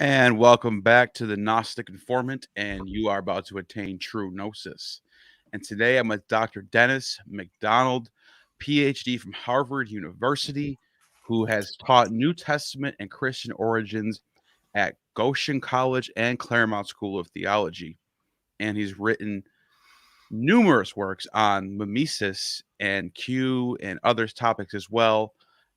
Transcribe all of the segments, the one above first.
And welcome back to the Gnostic Informant, and you are about to attain true gnosis. And today I'm with Dr. Dennis MacDonald, PhD from Harvard University, who has taught New Testament and Christian origins at Goshen College and Claremont School of Theology. And he's written numerous works on mimesis and Q and other topics as well.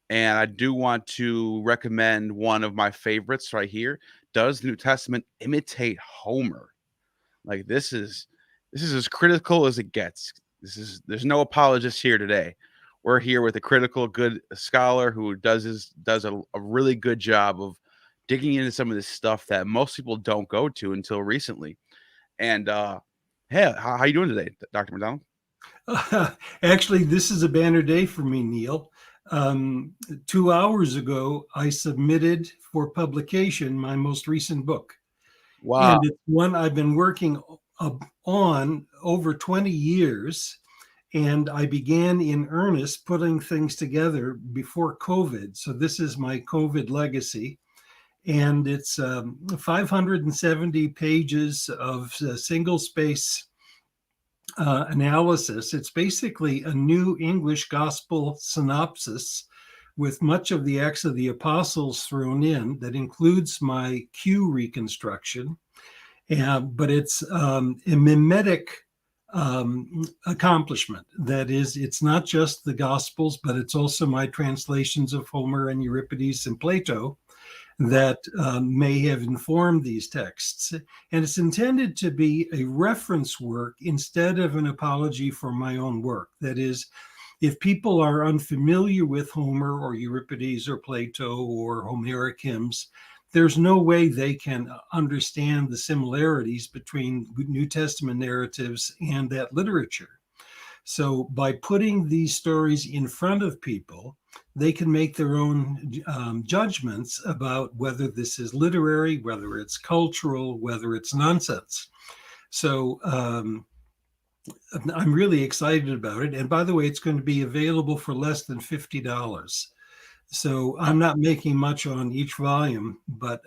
And I do want to recommend one of my favorites right here. Does the New Testament imitate Homer? Like this is as critical as it gets. There's no apologists here today. We're here with a critical good scholar who does a really good job of digging into some of this stuff that most people don't go to until recently. And hey, how you doing today, Dr. MacDonald? Actually, this is a banner day for me, Neil. 2 hours ago, I submitted for publication my most recent book. Wow. And it's one I've been working on over 20 years. And I began in earnest putting things together before COVID. So this is my COVID legacy. And it's 570 pages of single space analysis. It's basically a new English gospel synopsis with much of the Acts of the Apostles thrown in that includes my Q reconstruction. But it's a mimetic accomplishment. That is, it's not just the Gospels, but it's also my translations of Homer and Euripides and Plato that may have informed these texts. And it's intended to be a reference work instead of an apology for my own work. That is, if people are unfamiliar with Homer or Euripides or Plato or Homeric hymns, there's no way they can understand the similarities between New Testament narratives and that literature. So by putting these stories in front of people, they can make their own judgments about whether this is literary, whether it's cultural, whether it's nonsense. So I'm really excited about it. And by the way, it's going to be available for less than $50. So I'm not making much on each volume, but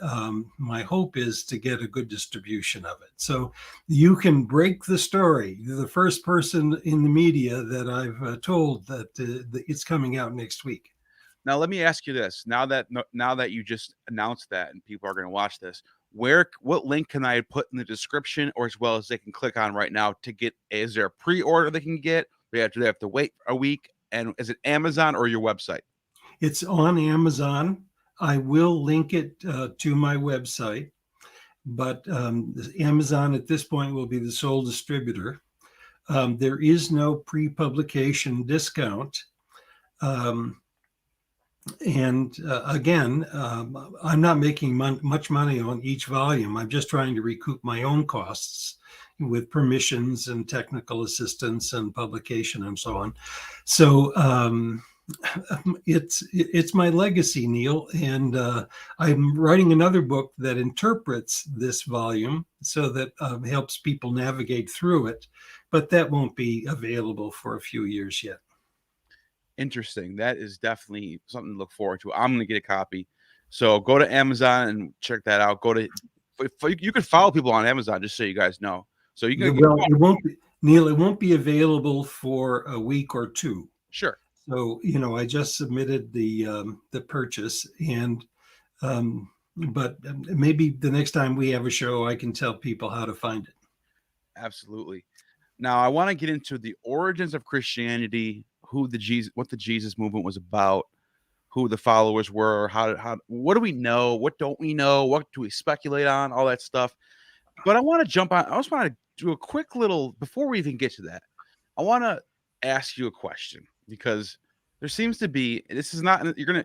my hope is to get a good distribution of it. So you can break the story. You're the first person in the media that I've told that it's coming out next week. Now let me ask you this: now that you just announced that, and people are going to watch this, what link can I put in the description, or as well as they can click on right now to get? Is there a pre-order they can get? Do they have to wait a week? And is it Amazon or your website? It's on Amazon. I will link it to my website, but Amazon at this point will be the sole distributor. There is no pre-publication discount. And again, I'm not making much money on each volume. I'm just trying to recoup my own costs with permissions and technical assistance and publication and so on. So it's my legacy, Neil, and I'm writing another book that interprets this volume so that helps people navigate through it, but that won't be available for a few years yet. Interesting. That is definitely something to look forward to. I'm going to get a copy. So go to Amazon and check that out. You can follow people on Amazon, just so you guys know. So you can. Well, it won't be, Neil. It won't be available for a week or two. Sure. So I just submitted the purchase, and but maybe the next time we have a show, I can tell people how to find it. Absolutely. Now I want to get into the origins of Christianity, what the Jesus movement was about, who the followers were, what do we know, what don't we know, what do we speculate on, all that stuff. But I want to jump on. I just want to do a quick little before we even get to that. I want to ask you a question because there seems to be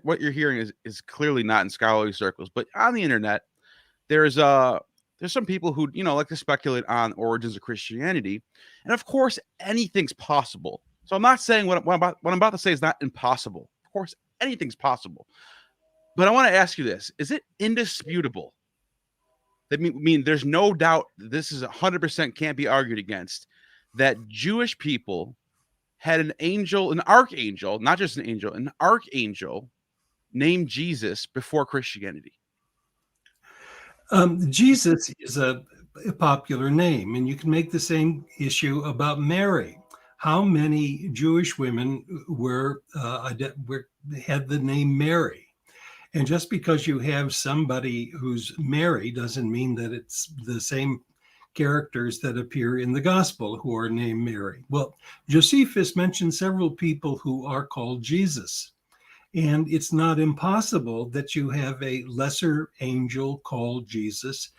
what you're hearing is clearly not in scholarly circles, but on the internet there's some people who like to speculate on origins of Christianity, and of course anything's possible. So I'm not saying what I'm about to say is not impossible. Of course anything's possible, but I want to ask you this: is it indisputable? That mean there's no doubt this is 100% can't be argued against that Jewish people had an archangel, not just an angel, an archangel named Jesus before Christianity? Jesus is a popular name, and you can make the same issue about Mary. How many Jewish women had the name Mary? And just because you have somebody who's Mary doesn't mean that it's the same characters that appear in the gospel who are named Mary. Well, Josephus mentioned several people who are called Jesus. And it's not impossible that you have a lesser angel called Jesus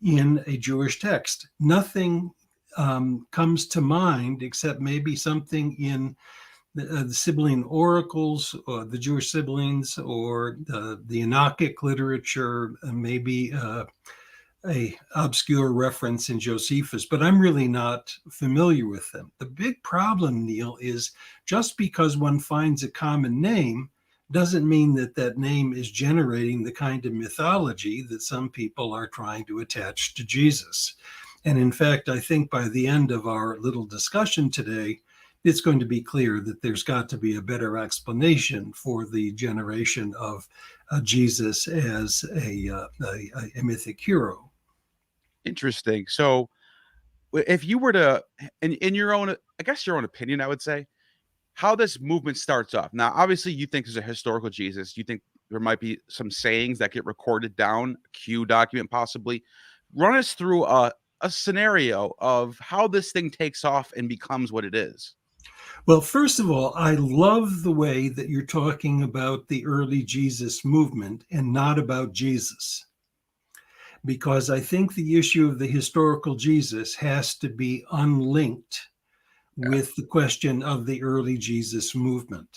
in a Jewish text. Nothing comes to mind except maybe something in the sibling oracles, or the Jewish siblings, or the Enochic literature, maybe a obscure reference in Josephus, but I'm really not familiar with them. The big problem, Neil, is just because one finds a common name doesn't mean that that name is generating the kind of mythology that some people are trying to attach to Jesus. And in fact, I think by the end of our little discussion today, it's going to be clear that there's got to be a better explanation for the generation of Jesus as a mythic hero. Interesting. So, if you were to, in your own, I guess your own opinion, I would say, how this movement starts off. Now, obviously, you think there's a historical Jesus. You think there might be some sayings that get recorded down, a Q document possibly. Run us through a scenario of how this thing takes off and becomes what it is. Well, first of all, I love the way that you're talking about the early Jesus movement and not about Jesus, because I think the issue of the historical Jesus has to be unlinked with the question of the early Jesus movement.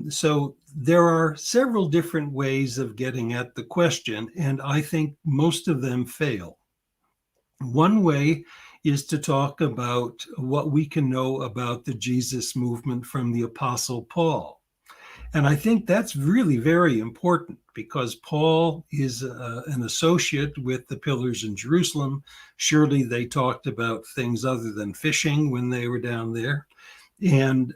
So there are several different ways of getting at the question, and I think most of them fail. One way is to talk about what we can know about the Jesus movement from the Apostle Paul. And I think that's really very important because Paul is an associate with the Pillars in Jerusalem. Surely they talked about things other than fishing when they were down there. And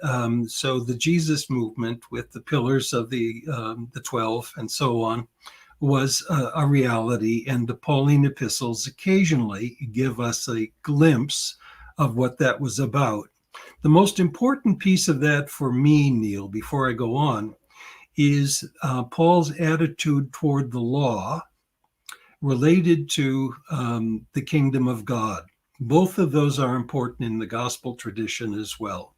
so the Jesus movement with the Pillars of the 12 and so on was a reality, and the Pauline epistles occasionally give us a glimpse of what that was about. The most important piece of that for me, Neil, before I go on, is Paul's attitude toward the law related to the kingdom of God. Both of those are important in the gospel tradition as well.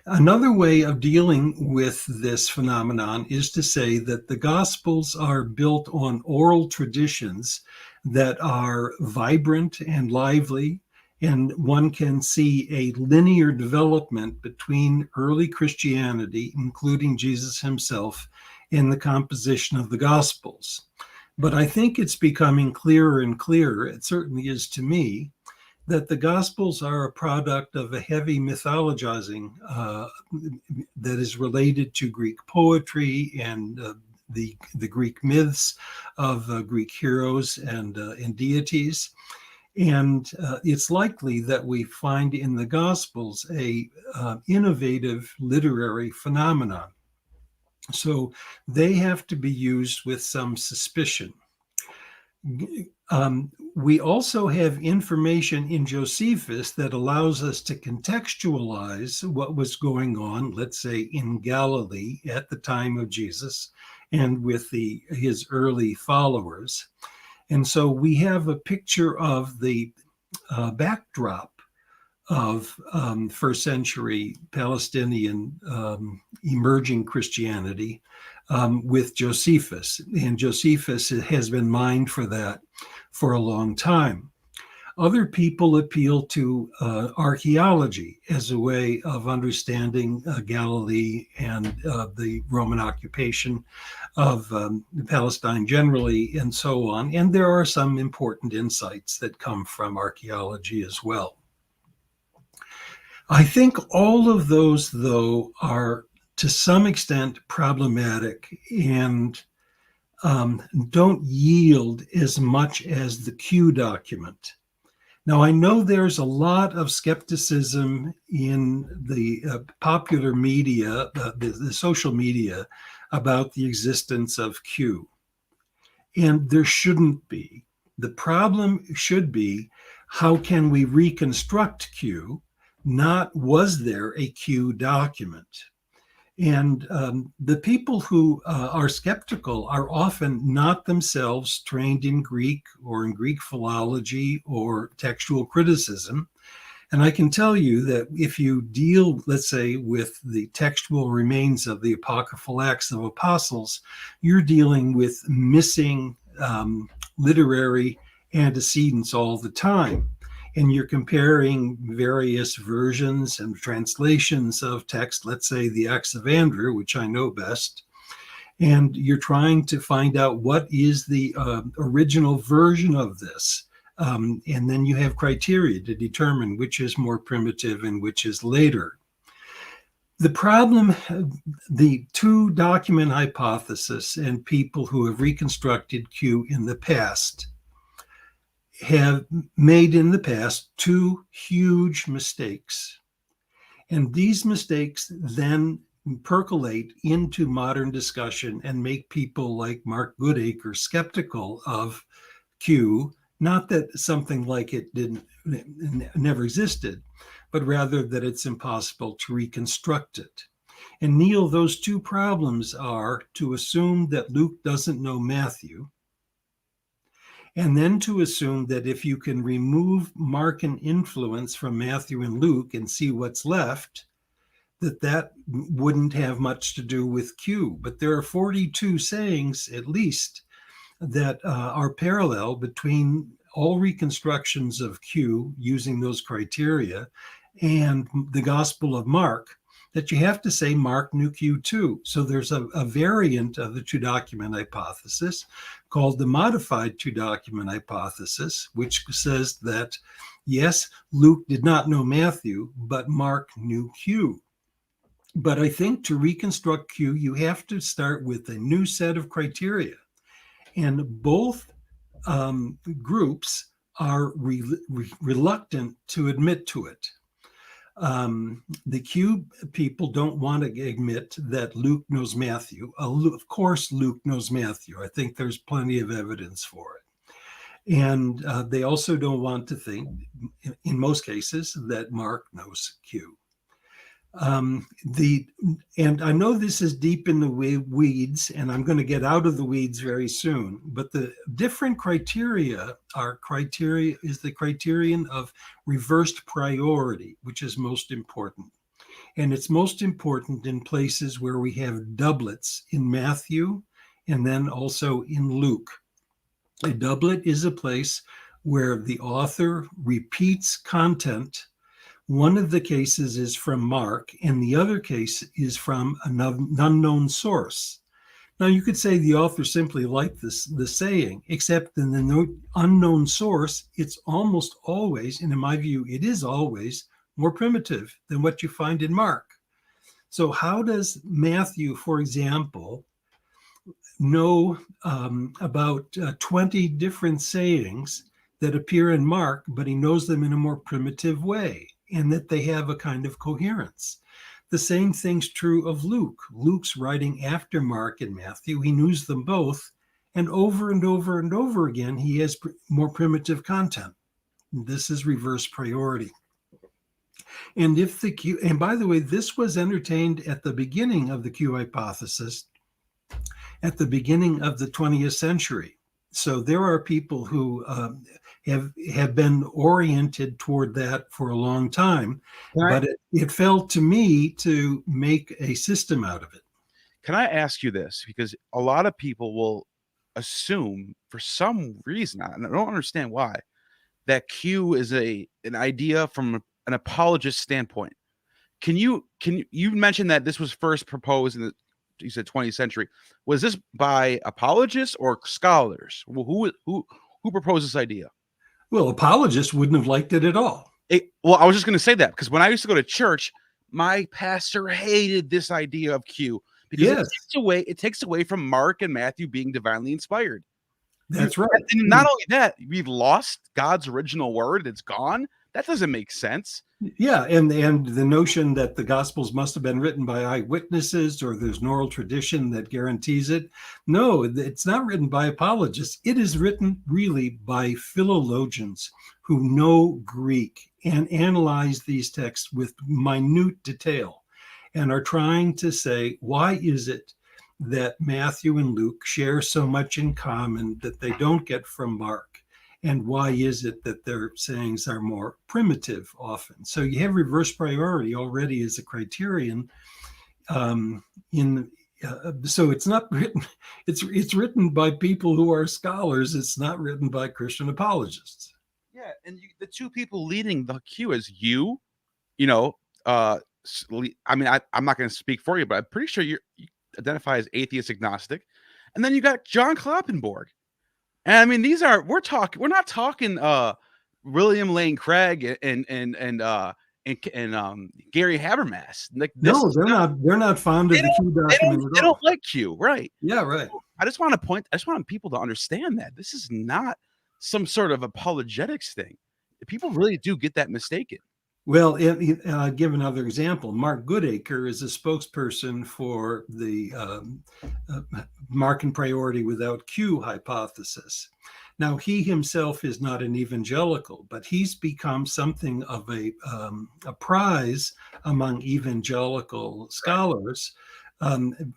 Another way of dealing with this phenomenon is to say that the Gospels are built on oral traditions that are vibrant and lively, and one can see a linear development between early Christianity, including Jesus himself, in the composition of the Gospels. But I think it's becoming clearer and clearer, it certainly is to me, that the Gospels are a product of a heavy mythologizing that is related to Greek poetry and the Greek myths of Greek heroes and deities. And it's likely that we find in the Gospels a innovative literary phenomenon. So they have to be used with some suspicion. We also have information in Josephus that allows us to contextualize what was going on, let's say, in Galilee at the time of Jesus and with his early followers. And so we have a picture of the backdrop of first century Palestinian emerging Christianity with Josephus. And Josephus has been mined for that for a long time. Other people appeal to archaeology as a way of understanding Galilee and the Roman occupation of Palestine generally, and so on. And there are some important insights that come from archaeology as well. I think all of those, though, are to some extent problematic and don't yield as much as the Q document. Now, I know there's a lot of skepticism in the popular media, the social media, about the existence of Q. And there shouldn't be. The problem should be, how can we reconstruct Q? Not, was there a Q document? And the people who are skeptical are often not themselves trained in Greek or in Greek philology or textual criticism. And I can tell you that if you deal, let's say, with the textual remains of the Apocryphal Acts of Apostles, you're dealing with missing literary antecedents all the time. And you're comparing various versions and translations of text, let's say the Acts of Andrew, which I know best, and you're trying to find out what is the original version of this. And then you have criteria to determine which is more primitive and which is later. The problem, the two document hypothesis and people who have reconstructed Q in the past have made in the past two huge mistakes. And these mistakes then percolate into modern discussion and make people like Mark Goodacre skeptical of Q. Not that something like it never existed, but rather that it's impossible to reconstruct it. And Neil, those two problems are to assume that Luke doesn't know Matthew, and then to assume that if you can remove Markan influence from Matthew and Luke and see what's left, that wouldn't have much to do with Q. But there are 42 sayings, at least, that are parallel between all reconstructions of Q using those criteria and the Gospel of Mark, that you have to say Mark knew Q too. So there's a variant of the two-document hypothesis called the modified two-document hypothesis, which says that, yes, Luke did not know Matthew, but Mark knew Q. But I think to reconstruct Q, you have to start with a new set of criteria. And both groups are reluctant to admit to it. The Q people don't want to admit that Luke knows Matthew. Of course, Luke knows Matthew. I think there's plenty of evidence for it. And they also don't want to think, in most cases, that Mark knows Q. And I know this is deep in the weeds, and I'm going to get out of the weeds very soon, but the different criteria is the criterion of reversed priority, which is most important. And it's most important in places where we have doublets in Matthew and then also in Luke. A doublet is a place where the author repeats content. One of the cases is from Mark, and the other case is from an unknown source. Now, you could say the author simply liked the saying, except in the unknown source, it's almost always, and in my view, it is always more primitive than what you find in Mark. So how does Matthew, for example, know about 20 different sayings that appear in Mark, but he knows them in a more primitive way, and that they have a kind of coherence? The same thing's true of Luke. Luke's writing after Mark and Matthew. He knows them both, and over and over and over again, he has more primitive content. This is reverse priority. And if the Q, and by the way, this was entertained at the beginning of the Q hypothesis, at the beginning of the 20th century. So there are people who have been oriented toward that for a long time, but it fell to me to make a system out of it. Can I ask you this? Because a lot of people will assume, for some reason, and I don't understand why, that Q is an idea from an apologist standpoint. Can you mention that this was first proposed in the, you said, 20th century? Was this by apologists or scholars? Who proposed this idea? Well, apologists wouldn't have liked it at all. Well, I was just going to say that, because when I used to go to church, my pastor hated this idea of Q, because it takes away from Mark and Matthew being divinely inspired. That's right. And not only that, we've lost God's original word. It's gone. That doesn't make sense. Yeah, and the notion that the Gospels must have been written by eyewitnesses or there's an oral tradition that guarantees it. No, it's not written by apologists. It is written really by philologians who know Greek and analyze these texts with minute detail and are trying to say, why is it that Matthew and Luke share so much in common that they don't get from Mark? And why is it that their sayings are more primitive often? So you have reverse priority already as a criterion. So it's not written. It's written by people who are scholars. It's not written by Christian apologists. Yeah, and the two people leading the queue is you. You know, I mean, I'm not going to speak for you, but I'm pretty sure you identify as atheist agnostic, and then you got John Kloppenborg. And I mean, we're not talking William Lane Craig and Gary Habermas. Like no, they're not fond of the Q document. They don't like Q, right? Yeah, right. So I just want people to understand that this is not some sort of apologetics thing. People really do get that mistaken. Well, I'll give another example. Mark Goodacre is a spokesperson for the Mark and priority without Q hypothesis. Now, he himself is not an evangelical, but he's become something of a prize among evangelical scholars,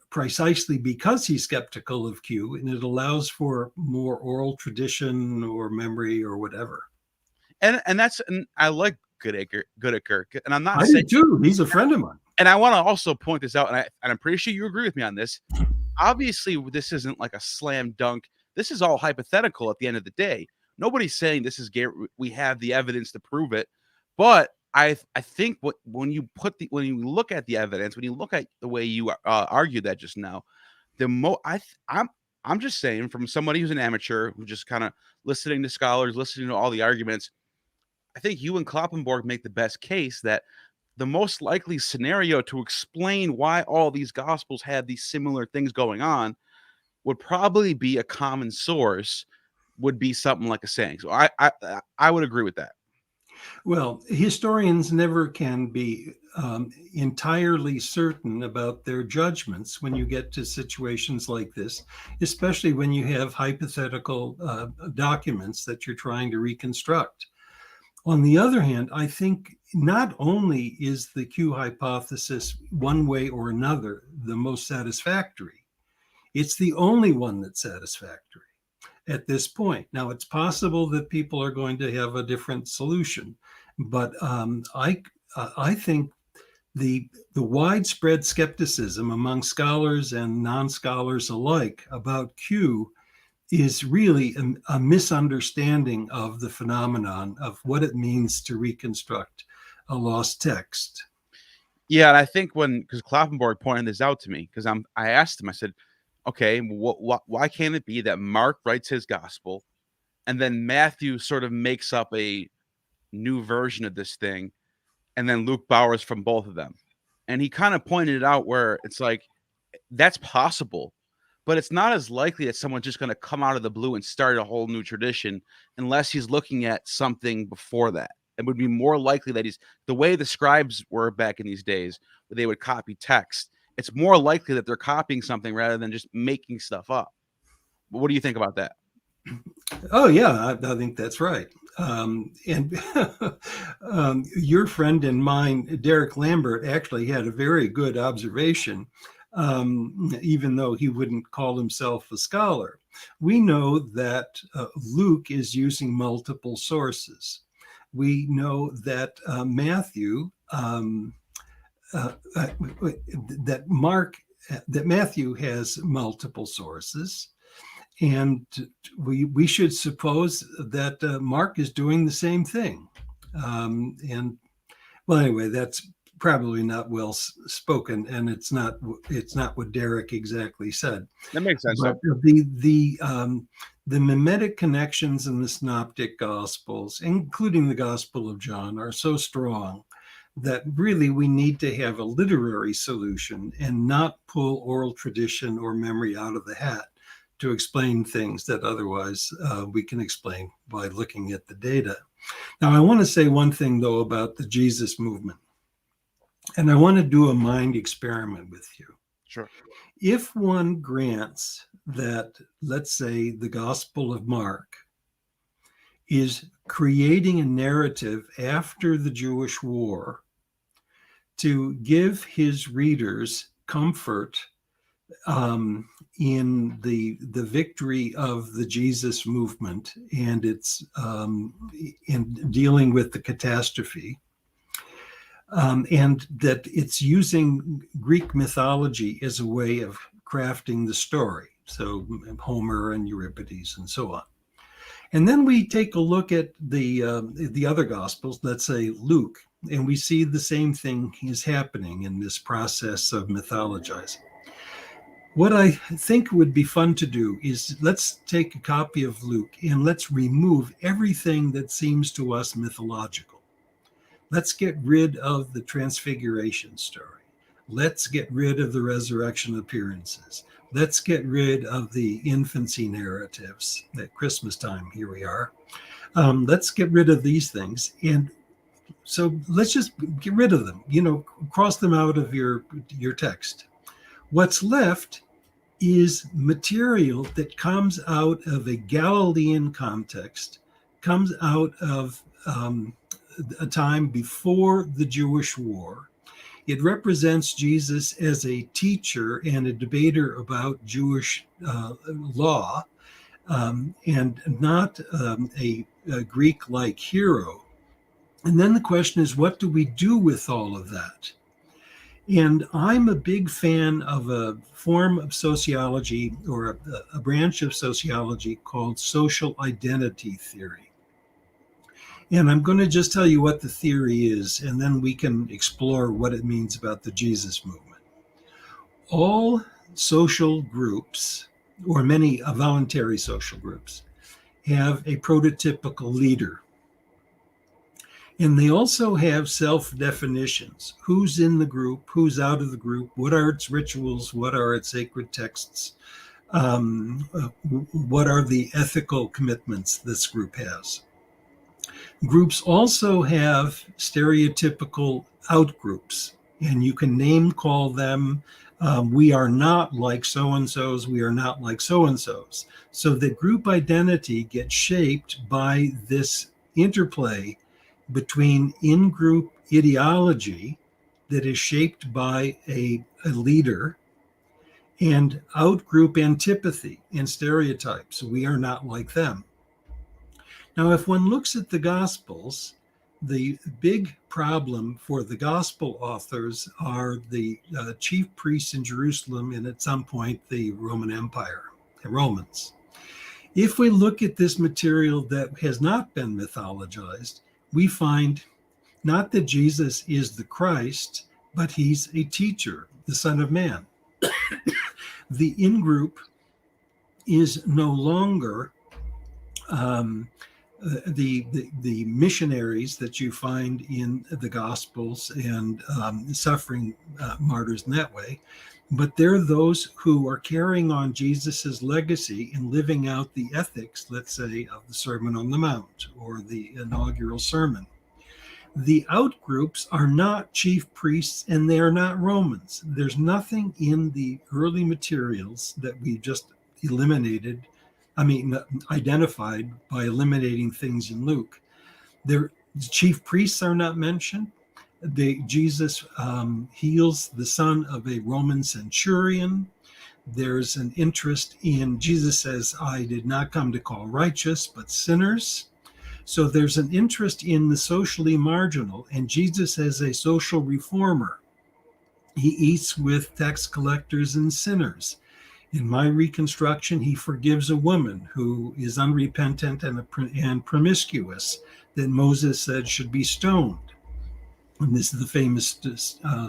precisely because he's skeptical of Q, and it allows for more oral tradition or memory or whatever. And I like Goodacre, and I'm not. I do too. He's a friend of mine. And I want to also point this out, and I'm pretty sure you agree with me on this. Obviously, this isn't like a slam dunk. This is all hypothetical at the end of the day. Nobody's saying this is we have the evidence to prove it. But I think when you look at the evidence, when you look at the way you argued that just now, I'm just saying, from somebody who's an amateur who just kind of listening to scholars, listening to all the arguments, I think you and Kloppenborg make the best case that the most likely scenario to explain why all these gospels had these similar things going on would probably be a common source, would be something like a saying. So I would agree with that. Well, historians never can be entirely certain about their judgments when you get to situations like this, especially when you have hypothetical documents that you're trying to reconstruct. On the other hand, I think not only is the Q hypothesis one way or another the most satisfactory, it's the only one that's satisfactory at this point. Now, it's possible that people are going to have a different solution, but I think the widespread skepticism among scholars and non-scholars alike about Q is really a misunderstanding of the phenomenon of what it means to reconstruct a lost text. Yeah, and I think because Kloppenborg pointed this out to me, because I asked him, I said, okay, why can't it be that Mark writes his gospel, and then Matthew sort of makes up a new version of this thing, and then Luke borrows from both of them? And he kind of pointed it out where it's like, that's possible, but it's not as likely that someone's just going to come out of the blue and start a whole new tradition unless he's looking at something before that. It would be more likely that the way the scribes were back in these days, where they would copy text. It's more likely that they're copying something rather than just making stuff up. What do you think about that? Oh, yeah, I think that's right. And your friend and mine, Derek Lambert, actually had a very good observation, even though he wouldn't call himself a scholar. We know that Luke is using multiple sources. We know that Matthew, that Matthew has multiple sources. And we should suppose that Mark is doing the same thing. And well, anyway, that's probably not well spoken, and it's not what Derek exactly said. That makes sense. But the mimetic connections in the Synoptic Gospels, including the Gospel of John, are so strong that really we need to have a literary solution and not pull oral tradition or memory out of the hat to explain things that otherwise we can explain by looking at the data. Now, I want to say one thing, though, about the Jesus movement. And I want to do a mind experiment with you. Sure. If one grants that, let's say, the Gospel of Mark is creating a narrative after the Jewish war to give his readers comfort in the victory of the Jesus movement and its in dealing with the catastrophe, and that it's using Greek mythology as a way of crafting the story. So Homer and Euripides and so on. And then we take a look at the other Gospels, let's say Luke, and we see the same thing is happening in this process of mythologizing. What I think would be fun to do is let's take a copy of Luke and let's remove everything that seems to us mythological. Let's get rid of the transfiguration story. Let's get rid of the resurrection appearances. Let's get rid of the infancy narratives at Christmas time. Here we are. Let's get rid of these things. And so let's just get rid of them, cross them out of your text. What's left is material that comes out of a Galilean context, comes out of a time before the Jewish war. It represents Jesus as a teacher and a debater about Jewish law, and not a Greek-like hero. And then the question is, what do we do with all of that? And I'm a big fan of a form of sociology, or a branch of sociology called social identity theory. And I'm going to just tell you what the theory is, and then we can explore what it means about the Jesus movement. All social groups, or many voluntary social groups, have a prototypical leader. And they also have self-definitions. Who's in the group, who's out of the group, what are its rituals, what are its sacred texts, what are the ethical commitments this group has. Groups also have stereotypical outgroups, and you can name call them, we are not like so-and-sos, we are not like so-and-sos. So the group identity gets shaped by this interplay between in-group ideology that is shaped by a leader and out-group antipathy and stereotypes. We are not like them. Now, if one looks at the Gospels, the big problem for the Gospel authors are the chief priests in Jerusalem and at some point the Roman Empire, the Romans. If we look at this material that has not been mythologized, we find not that Jesus is the Christ, but he's a teacher, the Son of Man. The in-group is no longer the missionaries that you find in the Gospels and suffering martyrs in that way, but they're those who are carrying on Jesus's legacy and living out the ethics, let's say, of the Sermon on the Mount or the inaugural sermon. The outgroups are not chief priests and they are not Romans. There's nothing in the early materials that we just identified by eliminating things in Luke. The chief priests are not mentioned. Jesus heals the son of a Roman centurion. There's an interest in, Jesus says, I did not come to call righteous, but sinners. So there's an interest in the socially marginal, and Jesus as a social reformer. He eats with tax collectors and sinners. In my reconstruction, he forgives a woman who is unrepentant and promiscuous that Moses said should be stoned. And this is the famous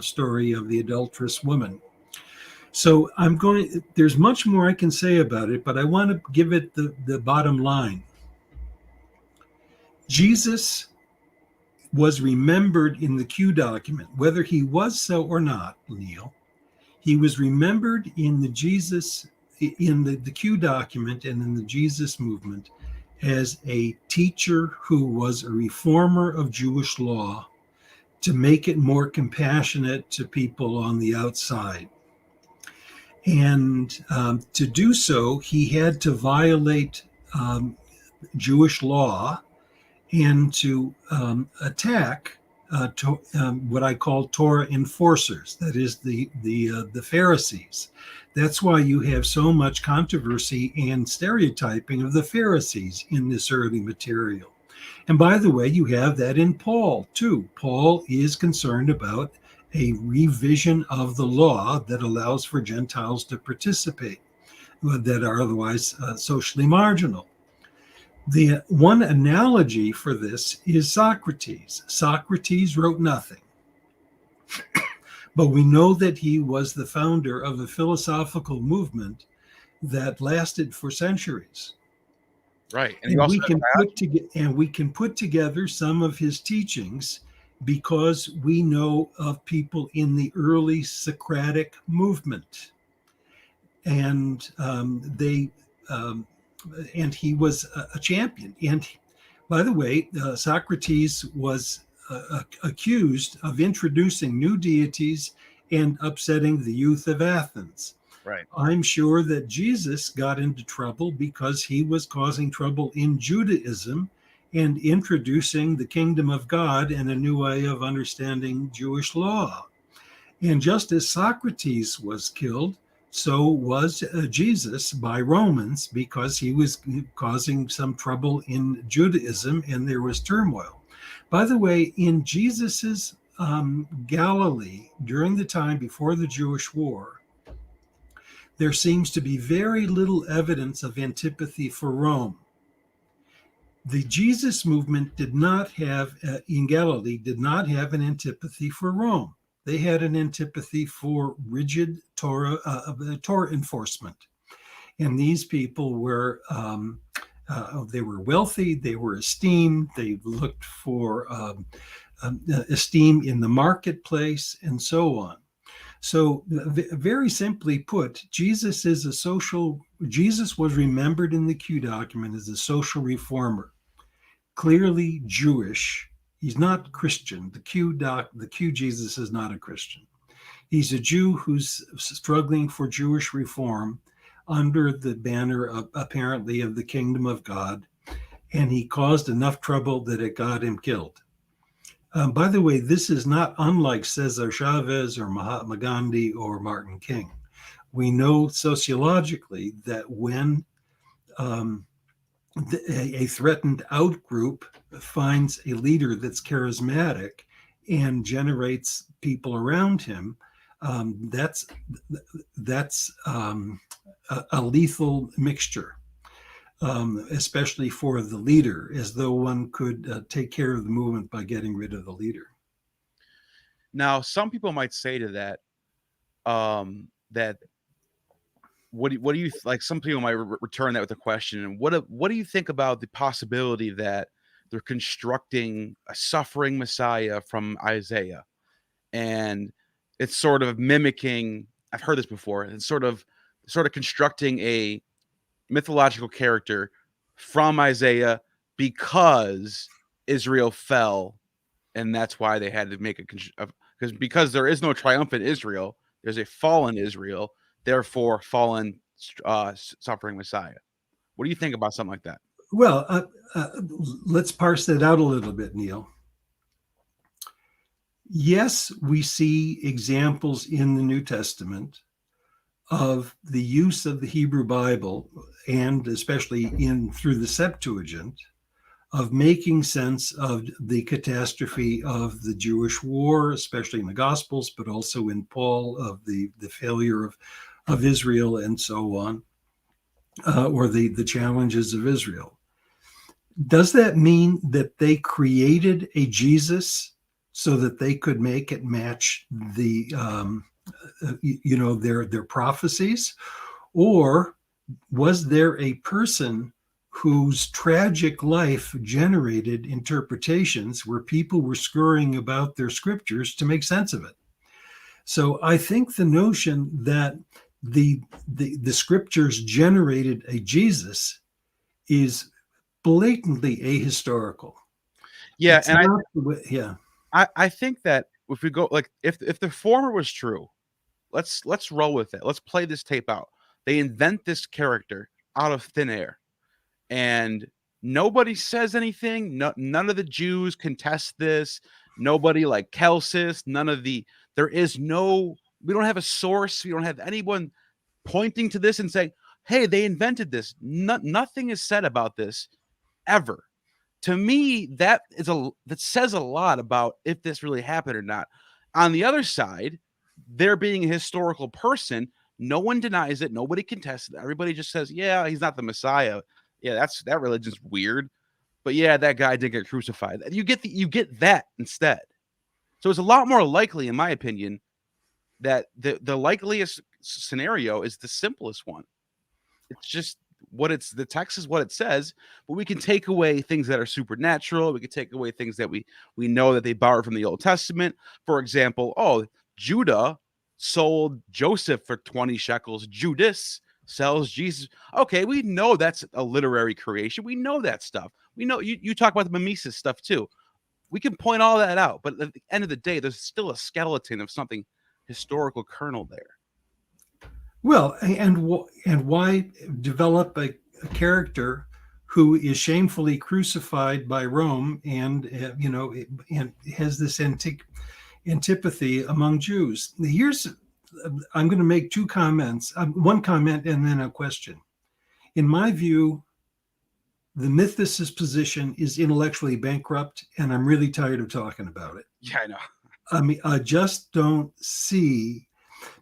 story of the adulterous woman. So there's much more I can say about it, but I want to give it the bottom line. Jesus was remembered in the Q document, whether he was so or not, Neil. He was remembered in the Jesus in the Q document and in the Jesus movement as a teacher who was a reformer of Jewish law to make it more compassionate to people on the outside. And to do so, he had to violate Jewish law and to attack what I call Torah enforcers, that is the Pharisees. That's why you have so much controversy and stereotyping of the Pharisees in this early material. And by the way, you have that in Paul too. Paul is concerned about a revision of the law that allows for Gentiles to participate that are otherwise socially marginal. The one analogy for this is Socrates. Socrates wrote nothing, but we know that he was the founder of a philosophical movement that lasted for centuries. Right. And we can put together some of his teachings because we know of people in the early Socratic movement. And and he was a champion. And by the way, Socrates was accused of introducing new deities and upsetting the youth of Athens. Right. I'm sure that Jesus got into trouble because he was causing trouble in Judaism and introducing the kingdom of God and a new way of understanding Jewish law. And just as Socrates was killed, so was Jesus by Romans because he was causing some trouble in Judaism and there was turmoil. By the way, in Jesus's Galilee, during the time before the Jewish War, there seems to be very little evidence of antipathy for Rome. The Jesus movement did not have, in Galilee, did not have an antipathy for Rome. They had an antipathy for rigid Torah enforcement. And these people were, they were wealthy, they were esteemed, they looked for esteem in the marketplace, and so on. So very simply put, Jesus was remembered in the Q document as a social reformer, clearly Jewish. He's not Christian. The Q Jesus is not a Christian. He's a Jew who's struggling for Jewish reform under the banner of, apparently, of the kingdom of God. And he caused enough trouble that it got him killed. By the way, this is not unlike Cesar Chavez or Mahatma Gandhi or Martin King. We know sociologically that when a threatened out group finds a leader that's charismatic and generates people around him, that's a lethal mixture. Especially for the leader, as though one could take care of the movement by getting rid of the leader. Now, some people might say to that, that what do you like? Some people might return that with a question. And what do you think about the possibility that they're constructing a suffering Messiah from Isaiah, and it's sort of mimicking? I've heard this before. It's sort of constructing a mythological character from Isaiah because Israel fell, and that's why they had to make because there is no triumphant Israel, there's a fallen Israel, therefore fallen suffering Messiah. What do you think about something like that? Well, let's parse that out a little bit, Neil. Yes, we see examples in the New Testament of the use of the Hebrew Bible, and especially through the Septuagint, of making sense of the catastrophe of the Jewish war, especially in the Gospels, but also in Paul, of the failure of Israel and so on, or the challenges of Israel. Does that mean that they created a Jesus so that they could make it match the their prophecies? Or was there a person whose tragic life generated interpretations where people were scurrying about their scriptures to make sense of it? So I think the notion that the scriptures generated a Jesus is blatantly ahistorical. Yeah, It's and not the way, yeah. I think that if we go like if the former was true, let's roll with it. Let's play this tape out. They invent this character out of thin air, and nobody says anything. No, none of the Jews contest this. Nobody like Celsus. None of the. There is no. We don't have a source. We don't have anyone pointing to this and saying, "Hey, they invented this." Nothing is said about this ever. To me, that says a lot about if this really happened or not. On the other side, there being a historical person, no one denies it, nobody contests it. Everybody just says, "Yeah, he's not the Messiah. Yeah, that religion's weird, but yeah, that guy did get crucified." You get that instead. So it's a lot more likely, in my opinion, that the likeliest scenario is the simplest one. It's just the text is what it says, but we can take away things that are supernatural. We can take away things that we know that they borrowed from the Old Testament. For example, Judah sold Joseph for 20 shekels. Judas sells Jesus. Okay, we know that's a literary creation. We know that stuff. We know you talk about the mimesis stuff too. We can point all that out, but at the end of the day, there's still a skeleton of something historical kernel there. Well, and why develop a character who is shamefully crucified by Rome and and has this antipathy among Jews? I'm going to make two comments, one comment and then a question. In my view, the mythicist position is intellectually bankrupt, and I'm really tired of talking about it. Yeah, I know. I mean, I just don't see.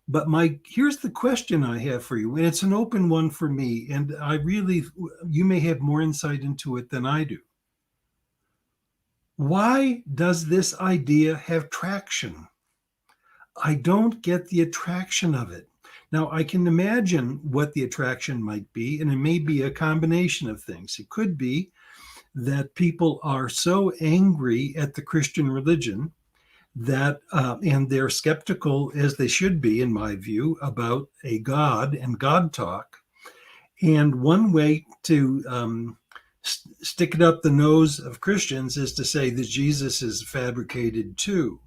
But here's the question I have for you, and it's an open one for me, and you may have more insight into it than I do. Why does this idea have traction? I don't get the attraction of it. Now, I can imagine what the attraction might be, and it may be a combination of things. It could be that people are so angry at the Christian religion that and they're skeptical, as they should be, in my view, about a God and God talk. And one way to stick it up the nose of Christians is to say that Jesus is fabricated too.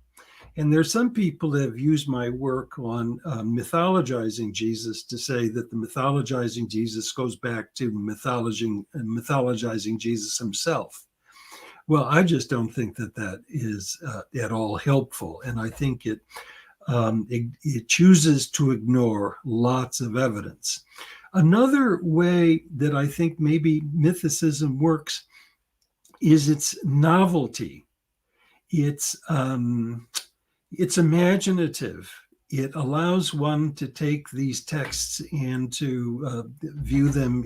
And there's some people that have used my work on mythologizing Jesus to say that the mythologizing Jesus goes back to mythologizing Jesus himself. Well, I just don't think that is at all helpful, and I think it chooses to ignore lots of evidence. Another way that I think maybe mythicism works is its novelty. It's imaginative. It allows one to take these texts and to view them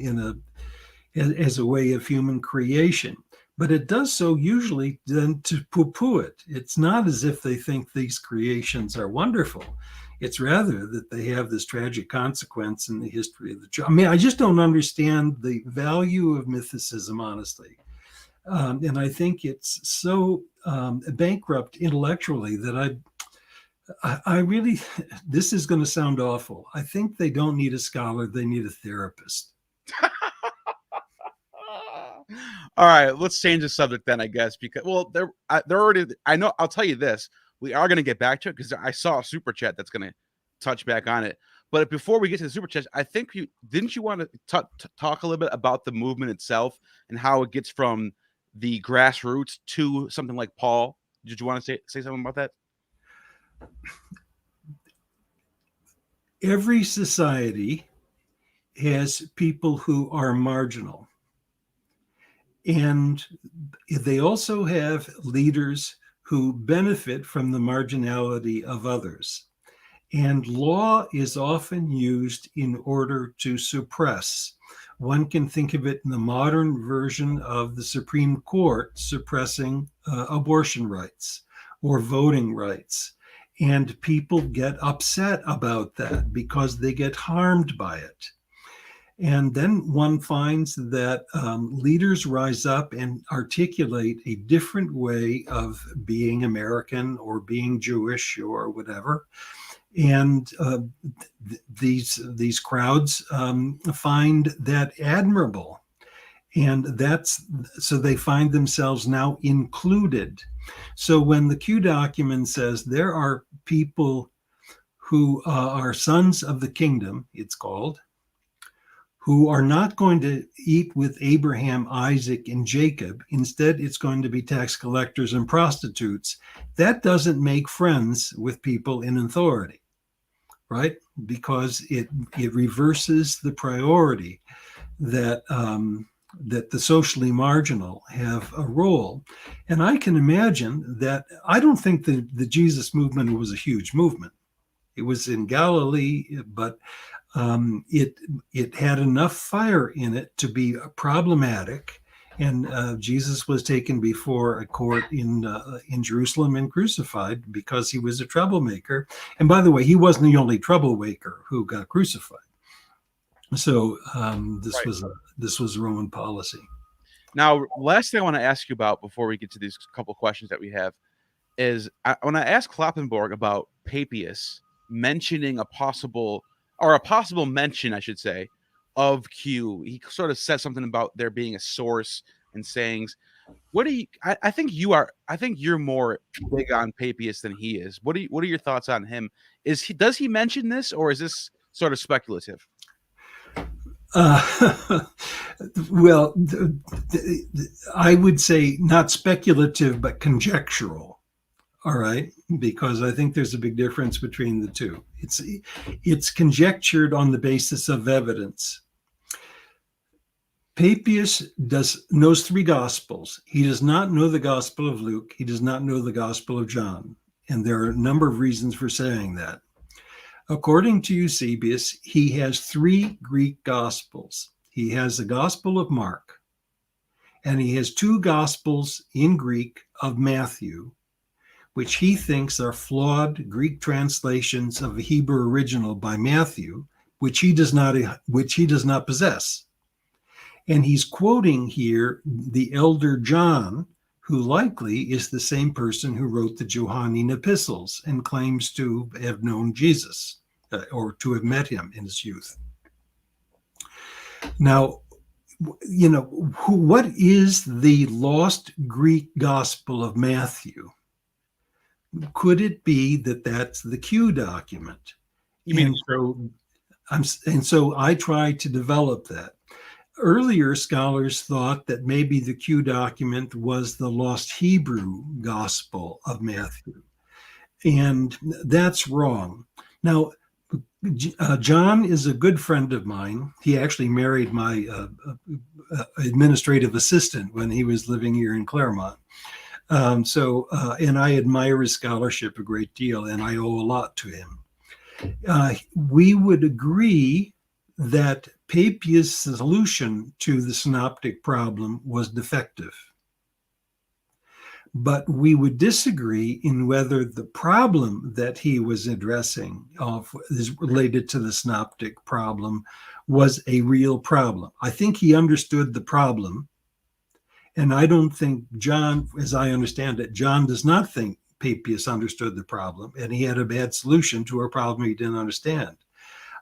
as a way of human creation. But it does so usually then to poo-poo it. It's not as if they think these creations are wonderful. It's rather that they have this tragic consequence in the history of the church. I mean, I just don't understand the value of mythicism, honestly. And I think it's so bankrupt intellectually that I really, this is going to sound awful. I think they don't need a scholar, they need a therapist. All right, let's change the subject then, I guess, because they're already. I know. I'll tell you this: we are going to get back to it because I saw a super chat that's going to touch back on it. But before we get to the super chat, I think you want to talk a little bit about the movement itself and how it gets from the grassroots to something like Paul. Did you want to say something about that? Every society has people who are marginal. And they also have leaders who benefit from the marginality of others. And law is often used in order to suppress. One can think of it in the modern version of the Supreme Court suppressing abortion rights or voting rights. And people get upset about that because they get harmed by it. And then one finds that leaders rise up and articulate a different way of being American or being Jewish or whatever. And these crowds find that admirable. And so they find themselves now included. So when the Q document says there are people who are sons of the kingdom, it's called, who are not going to eat with Abraham, Isaac, and Jacob. Instead, it's going to be tax collectors and prostitutes. That doesn't make friends with people in authority, right? Because it reverses the priority that that the socially marginal have a role. And I can imagine that I don't think that the Jesus movement was a huge movement. It was in Galilee, but it had enough fire in it to be problematic. And Jesus was taken before a court in Jerusalem and crucified because he was a troublemaker. And by the way, he wasn't the only troublemaker who got crucified. So this was Roman policy. Now, last thing I want to ask you about before we get to these couple questions that we have is when I asked Kloppenborg about Papias mentioning a possible mention, I should say, of Q, he sort of said something about there being a source and sayings. What do you? I think you're more big on Papias than he is. What are your thoughts on him? Does he mention this, or is this sort of speculative? Well, I would say not speculative, but conjectural. All right, because I think there's a big difference between the two. It's conjectured on the basis of evidence. Papias knows three gospels. He does not know the Gospel of Luke. He does not know the Gospel of John. And there are a number of reasons for saying that. According to Eusebius, he has three Greek gospels. He has the Gospel of Mark, and he has two gospels in Greek of Matthew, which he thinks are flawed Greek translations of the Hebrew original by Matthew, which he does not possess. And he's quoting here the elder John, who likely is the same person who wrote the Johannine epistles and claims to have known Jesus or to have met him in his youth. Now, what is the lost Greek gospel of Matthew? Could it be that that's the Q document? And so I tried to develop that. Earlier scholars thought that maybe the Q document was the lost Hebrew gospel of Matthew. And that's wrong. Now, John is a good friend of mine. He actually married my administrative assistant when he was living here in Claremont. And I admire his scholarship a great deal, and I owe a lot to him. We would agree that Papias' solution to the synoptic problem was defective. But we would disagree in whether the problem that he was addressing is related to the synoptic problem was a real problem. I think he understood the problem. And I don't think John, as I understand it, John does not think Papias understood the problem, and he had a bad solution to a problem he didn't understand.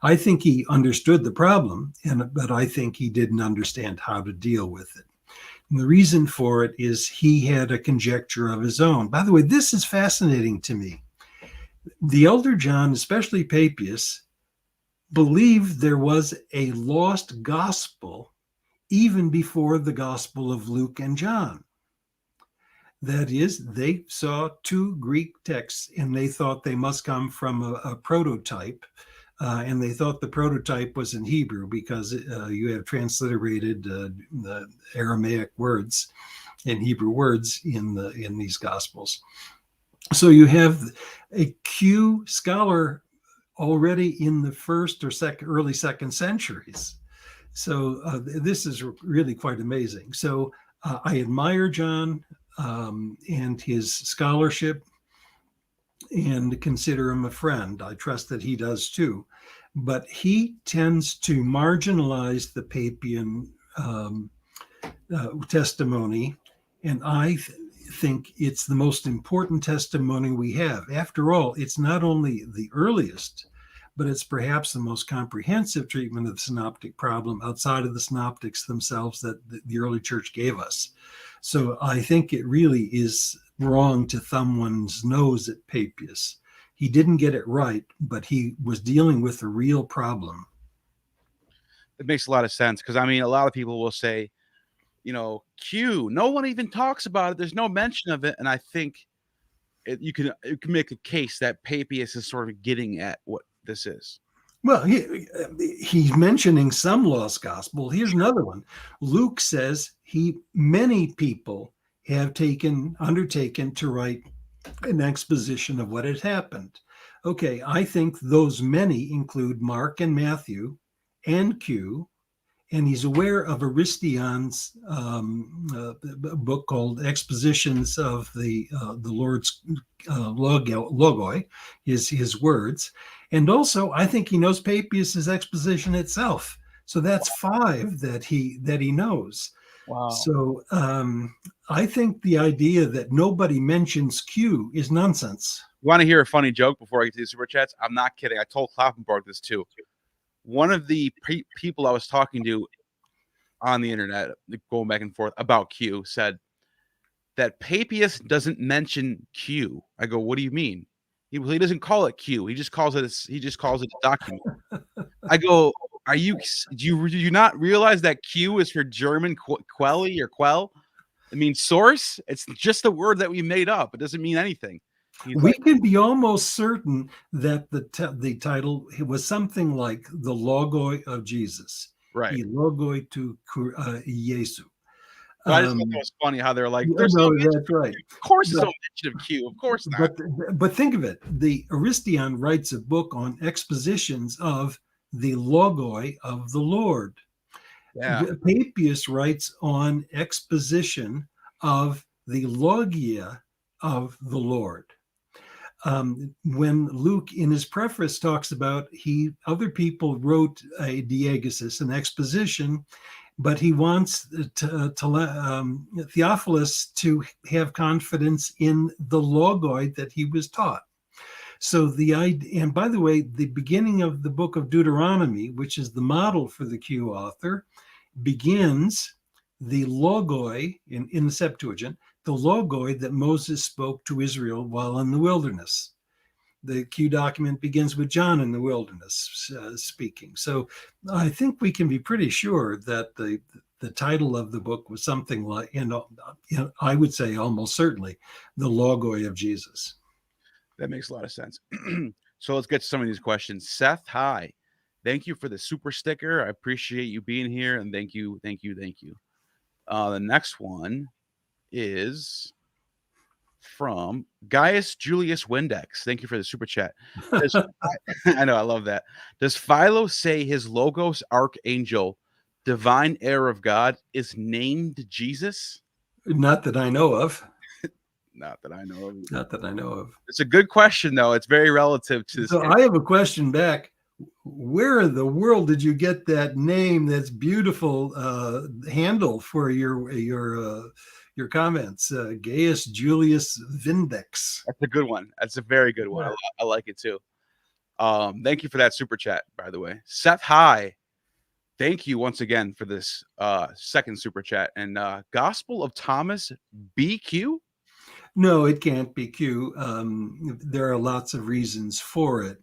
I think he understood the problem, but I think he didn't understand how to deal with it. And the reason for it is he had a conjecture of his own. By the way, this is fascinating to me. The elder John, especially Papias, believed there was a lost gospel even before the Gospel of Luke and John. That is, they saw two Greek texts and they thought they must come from a prototype. And they thought the prototype was in Hebrew because you have transliterated the Aramaic words and Hebrew words in these Gospels. So you have a Q scholar already in the first or early second centuries. So this is really quite amazing. So I admire John and his scholarship, and consider him a friend. I trust that he does too. But he tends to marginalize the Papian testimony. And think it's the most important testimony we have. After all, it's not only the earliest, but it's perhaps the most comprehensive treatment of the synoptic problem outside of the synoptics themselves that the early church gave us. So I think it really is wrong to thumb one's nose at Papias. He didn't get it right, but he was dealing with a real problem. It makes a lot of sense, because I mean, a lot of people will say, Q, no one even talks about it. There's no mention of it. And I think you can make a case that Papias is sort of getting at what this is. Well, he's mentioning some lost gospel. Here's another one. Luke says many people have undertaken to write an exposition of what had happened. Okay, I think those many include Mark and Matthew and Q, and he's aware of Aristion's book called Expositions of the Lord's Logoi, his words. And also, I think he knows Papias's exposition itself. So that's 5 that he knows. Wow. So I think the idea that nobody mentions Q is nonsense. You want to hear a funny joke before I get to the super chats? I'm not kidding. I told Kloppenborg this too. One of the people I was talking to on the internet, going back and forth about Q, said that Papias doesn't mention Q. I go, what do you mean? He doesn't call it Q. He just calls it a document. I go, do you not realize that Q is for German quelli or quell? It means source. It's just a word that we made up. It doesn't mean anything. We can be almost certain that the title was something like the Logoi of Jesus. Right. The Logoi to Jesu. I just thought it was funny how they're like, that's right. Of course, there's no mention of Q. Of course not. But think of it. The Aristion writes a book on expositions of the Logoi of the Lord. Yeah. Papias writes on exposition of the Logia of the Lord. When Luke, in his preface, talks about other people wrote a diegesis, an exposition, but he wants Theophilus to have confidence in the logoi that he was taught. So and by the way, the beginning of the book of Deuteronomy, which is the model for the Q author, begins the logoi in the Septuagint, the logoi that Moses spoke to Israel while in the wilderness. The Q document begins with John in the wilderness speaking. So I think we can be pretty sure that the title of the book was something like, I would say almost certainly, the Logoi of Jesus. That makes a lot of sense. So let's get to some of these questions. Seth, hi. Thank you for the super sticker. I appreciate you being here, and thank you. The next one is from Gaius Julius Windex. Thank you for the super chat. I know, I love that. Does Philo say his Logos archangel, divine heir of God, is named Jesus? Not that I know of. Not that I know of. Not that I know of. It's a good question, though. It's very relative to this. So I have a question back. Where in the world did you get that name? That's beautiful handle for your comments. Gaius Julius Vindex. That's a good one. That's a very good one. I like it too. Thank you for that super chat, by the way. Seth, hi. Thank you once again for this second super chat. And Gospel of Thomas BQ? No, it can't be Q. There are lots of reasons for it.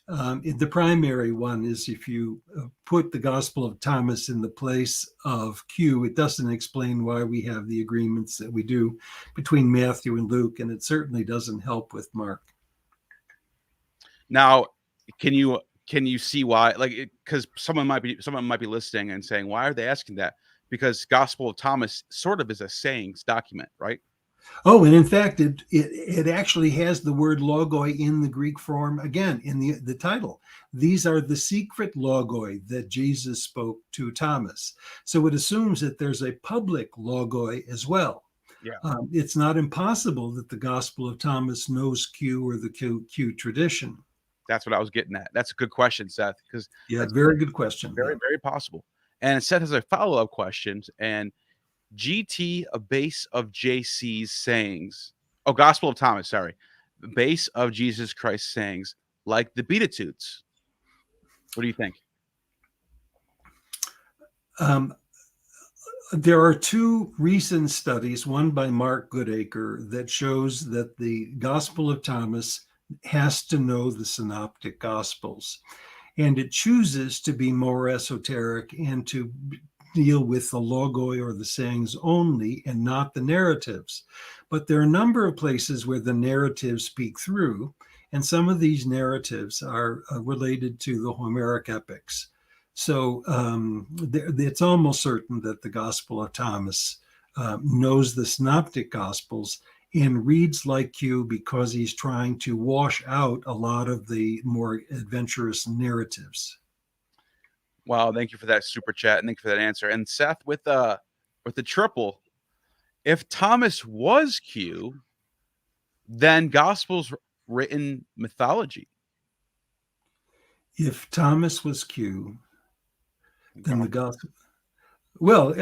The primary one is if you put the Gospel of Thomas in the place of Q, it doesn't explain why we have the agreements that we do between Matthew and Luke, and it certainly doesn't help with Mark. Now, can you see why? Like, because someone might be listening and saying, why are they asking that? Because Gospel of Thomas sort of is a sayings document, right? Oh, and in fact, it actually has the word logoi in the Greek form again in the title. These are the secret logoi that Jesus spoke to Thomas. So it assumes that there's a public logoi as well. Yeah. It's not impossible that the Gospel of Thomas knows Q or the Q tradition. That's what I was getting at. That's a good question, Seth. Very good question. Very, very possible. And Seth has a follow-up question, and GT, a base of JC's sayings. Oh, Gospel of Thomas, sorry. Base of Jesus Christ's sayings, like the Beatitudes. What do you think? There are two recent studies, one by Mark Goodacre, that shows that the Gospel of Thomas has to know the Synoptic Gospels, and it chooses to be more esoteric and to deal with the logoi or the sayings only and not the narratives. But there are a number of places where the narratives speak through, and some of these narratives are related to the Homeric epics. So it's almost certain that the Gospel of Thomas knows the Synoptic Gospels and reads like Q because he's trying to wash out a lot of the more adventurous narratives. Wow, thank you for that super chat, and thank you for that answer. And Seth, with the triple, if Thomas was Q, then Gospels written mythology. If Thomas was Q, then the Gospel. Well,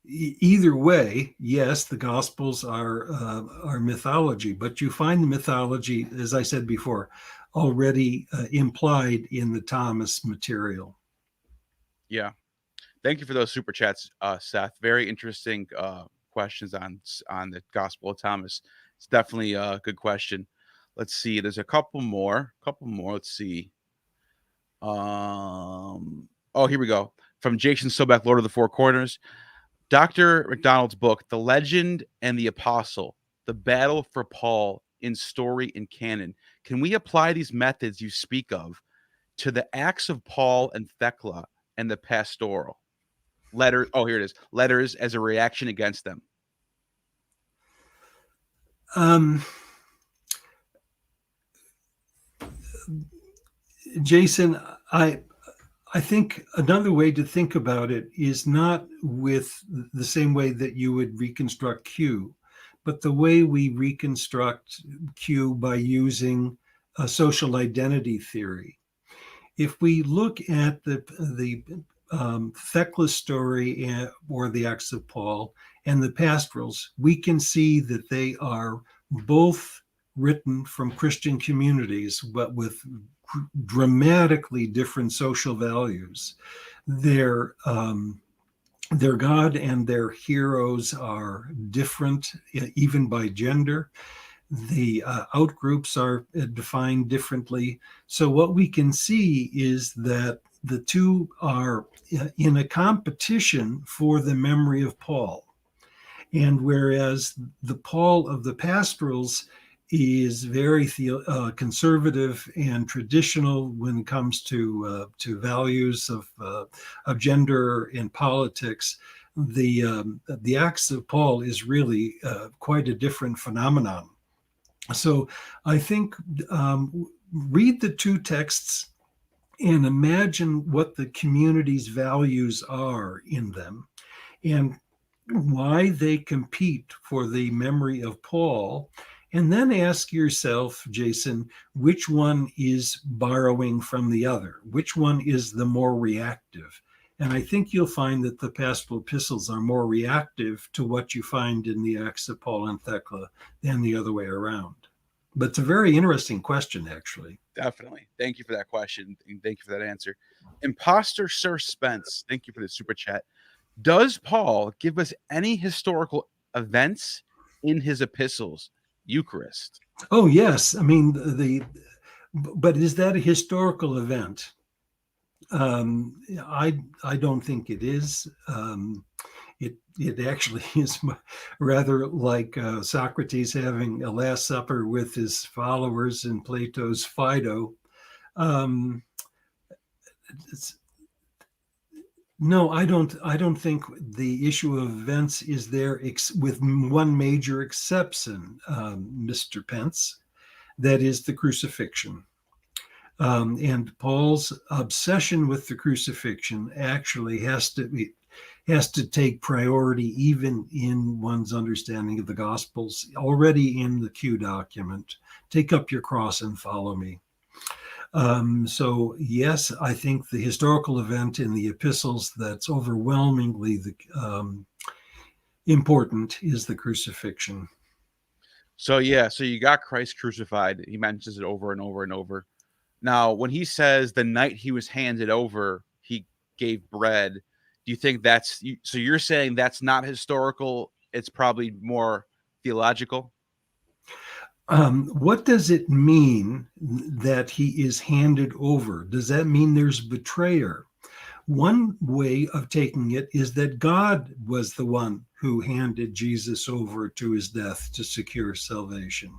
either way, yes, the Gospels are mythology, but you find the mythology, as I said before, already implied in the Thomas material. Yeah. Thank you for those super chats, Seth. Very interesting questions on the Gospel of Thomas. It's definitely a good question. Let's see. There's a couple more. Let's see. Oh, here we go. From Jason Sobek, Lord of the Four Corners. Dr. MacDonald's book, The Legend and the Apostle, The Battle for Paul in Story and Canon. Can we apply these methods you speak of to the acts of Paul and Thecla and the pastoral letter? Oh, here it is. Letters as a reaction against them. Jason, I think another way to think about it is not with the same way that you would reconstruct Q, but the way we reconstruct Q by using a social identity theory. If we look at the Thecla story or the Acts of Paul and the pastorals, we can see that they are both written from Christian communities, but with dramatically different social values. Their God and their heroes are different, even by gender. The outgroups are defined differently. So what we can see is that the two are in a competition for the memory of Paul. And whereas the Paul of the pastorals is very conservative and traditional when it comes to values of gender and politics, the Acts of Paul is really quite a different phenomenon. So I think read the two texts and imagine what the community's values are in them and why they compete for the memory of Paul. And then ask yourself, Jason, which one is borrowing from the other? Which one is the more reactive? And I think you'll find that the pastoral epistles are more reactive to what you find in the Acts of Paul and Thecla than the other way around. But it's a very interesting question, actually. Definitely. Thank you for that question. And thank you for that answer. Imposter Sir Spence, thank you for the super chat. Does Paul give us any historical events in his epistles? Eucharist. Oh, yes. I mean, but is that a historical event? I don't think it is. It actually is rather like Socrates having a Last Supper with his followers in Plato's Phaedo. No, I don't think the issue of events is there, with one major exception, Mr. Pence, that is the crucifixion. And Paul's obsession with the crucifixion actually has to take priority even in one's understanding of the Gospels. Already in the Q document, take up your cross and follow me. So yes, I think the historical event in the epistles that's overwhelmingly important is the crucifixion. So yeah, so you got Christ crucified. He mentions it over and over and over. Now, when he says the night he was handed over, he gave bread, do you think so you're saying that's not historical, it's probably more theological? What does it mean that he is handed over? Does that mean there's betrayer? One way of taking it is that God was the one who handed Jesus over to his death to secure salvation.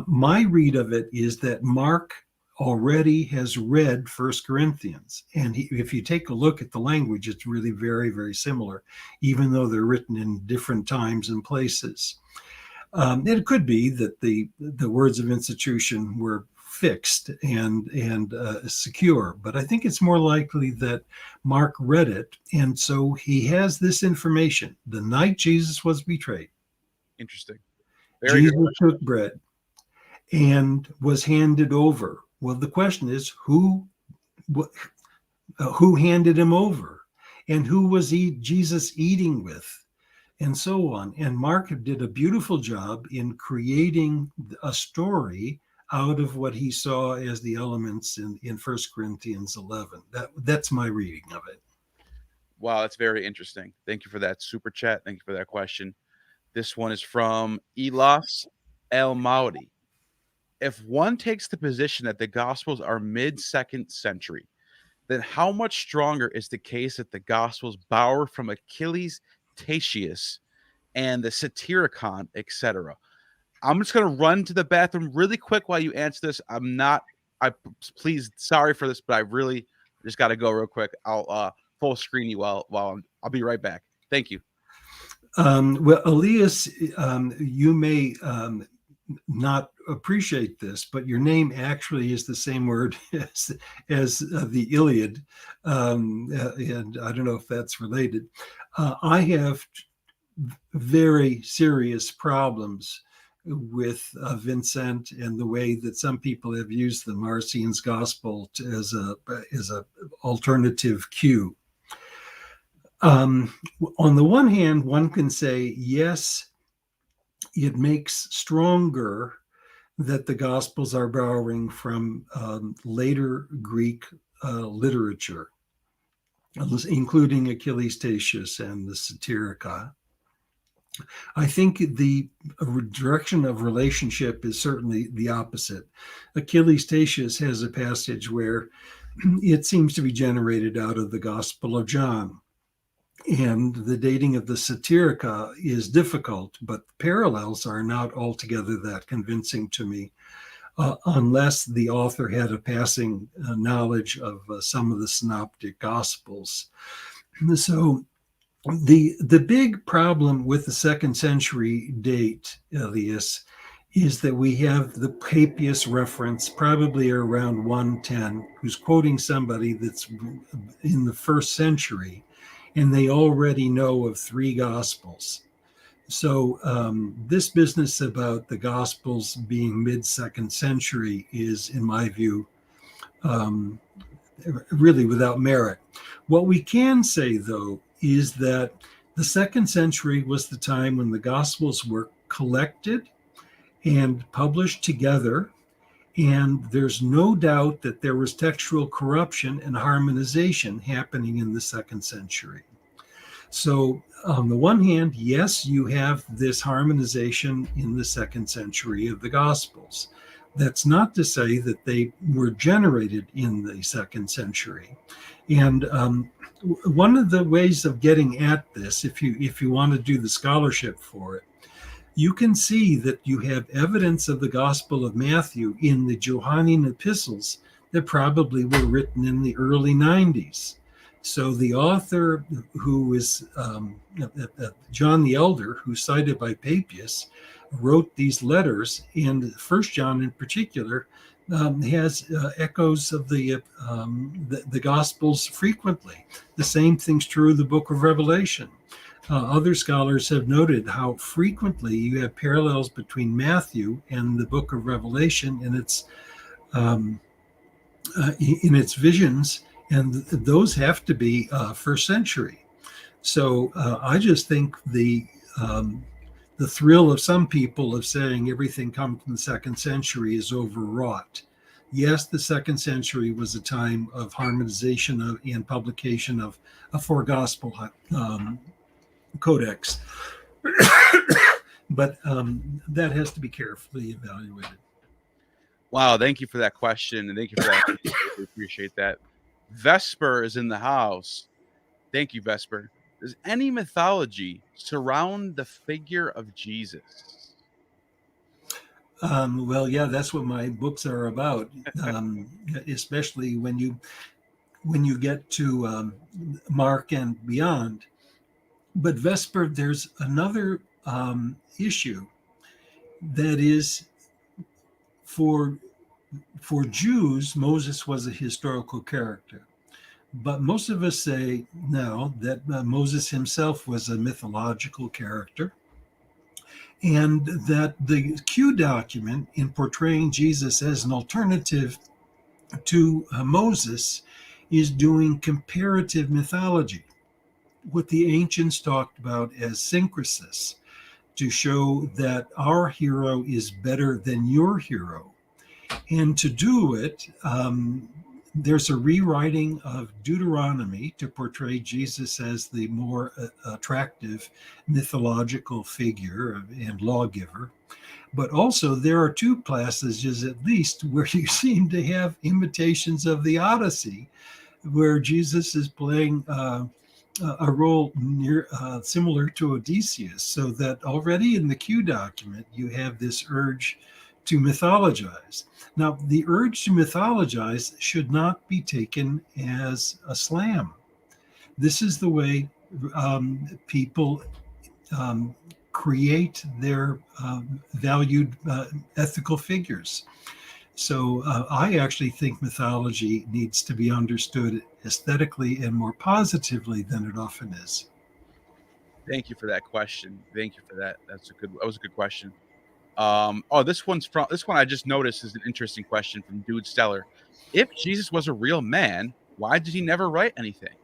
My read of it is that Mark already has read First Corinthians. And if you take a look at the language, it's really very, very similar, even though they're written in different times and places. It could be that the words of institution were fixed and secure, but I think it's more likely that Mark read it, and so he has this information. The night Jesus was betrayed, Interesting. Very Jesus good. took bread and was handed over. Well, the question is who handed him over, and who was Jesus eating with, and so on. And Mark did a beautiful job in creating a story out of what he saw as the elements in 1 Corinthians 11. That's my reading of it. Wow, that's very interesting. Thank you for that super chat. Thank you for that question. This one is from Iliff El Maudi. If one takes the position that the Gospels are mid-second century, then how much stronger is the case that the Gospels borrow from Achilles Tatius and the Satyricon, etc.? I'm just going to run to the bathroom really quick while you answer this. Please, sorry for this, but I really just got to go real quick. I'll full screen you while I'll be right back. Thank you. Well, Elias, you may not appreciate this, but your name actually is the same word as the Iliad, and I don't know if that's related. I have very serious problems with Vincent and the way that some people have used the Marcion's Gospel as a alternative cue. On the one hand, one can say, yes, it makes stronger that the Gospels are borrowing from later Greek literature, including Achilles Tatius and the Satyricon. I think the direction of relationship is certainly the opposite. Achilles Tatius has a passage where it seems to be generated out of the Gospel of John. And the dating of the Satyricon is difficult, but the parallels are not altogether that convincing to me, unless the author had a passing knowledge of some of the synoptic Gospels. So the big problem with the second century date, Elias, is that we have the Papias reference, probably around 110, who's quoting somebody that's in the first century, and they already know of 3 Gospels. So this business about the Gospels being mid-second century is, in my view, really without merit. What we can say, though, is that the second century was the time when the Gospels were collected and published together, and there's no doubt that there was textual corruption and harmonization happening in the second century. So on the one hand, yes, you have this harmonization in the second century of the Gospels. That's not to say that they were generated in the second century. And one of the ways of getting at this, if you want to do the scholarship for it, you can see that you have evidence of the Gospel of Matthew in the Johannine epistles that probably were written in the early 90s. So the author, who is John the Elder, who's cited by Papias, wrote these letters, and 1 John in particular has echoes of the Gospels frequently. The same thing's true of the book of Revelation. Other scholars have noted how frequently you have parallels between Matthew and the book of Revelation in its visions, and those have to be first century. So I just think the thrill of some people of saying everything come from the second century is overwrought. Yes, the second century was a time of harmonization and publication of a four gospel codex, but that has to be carefully evaluated. Wow, thank you for that question, and thank you for that. I appreciate that. Vesper is in the house. Thank you, Vesper. Does any mythology surround the figure of Jesus? Well, yeah, that's what my books are about, especially when you get to Mark and beyond. But Vesper, there's another issue that is for Jews, Moses was a historical character. But most of us say now that Moses himself was a mythological character, and that the Q document in portraying Jesus as an alternative to Moses is doing comparative mythology, what the ancients talked about as syncresis, to show that our hero is better than your hero. And to do it, there's a rewriting of Deuteronomy to portray Jesus as the more attractive mythological figure and lawgiver. But also there are two passages at least where you seem to have imitations of the Odyssey, where Jesus is playing a role similar to Odysseus, so that already in the Q document you have this urge to mythologize. Now, the urge to mythologize should not be taken as a slam. This is the way people create their valued ethical figures. So I actually think mythology needs to be understood aesthetically and more positively than it often is. Thank you for that question. Thank you for that. That was a good question. This one I just noticed is an interesting question from Dude Stellar. If Jesus was a real man, why did he never write anything?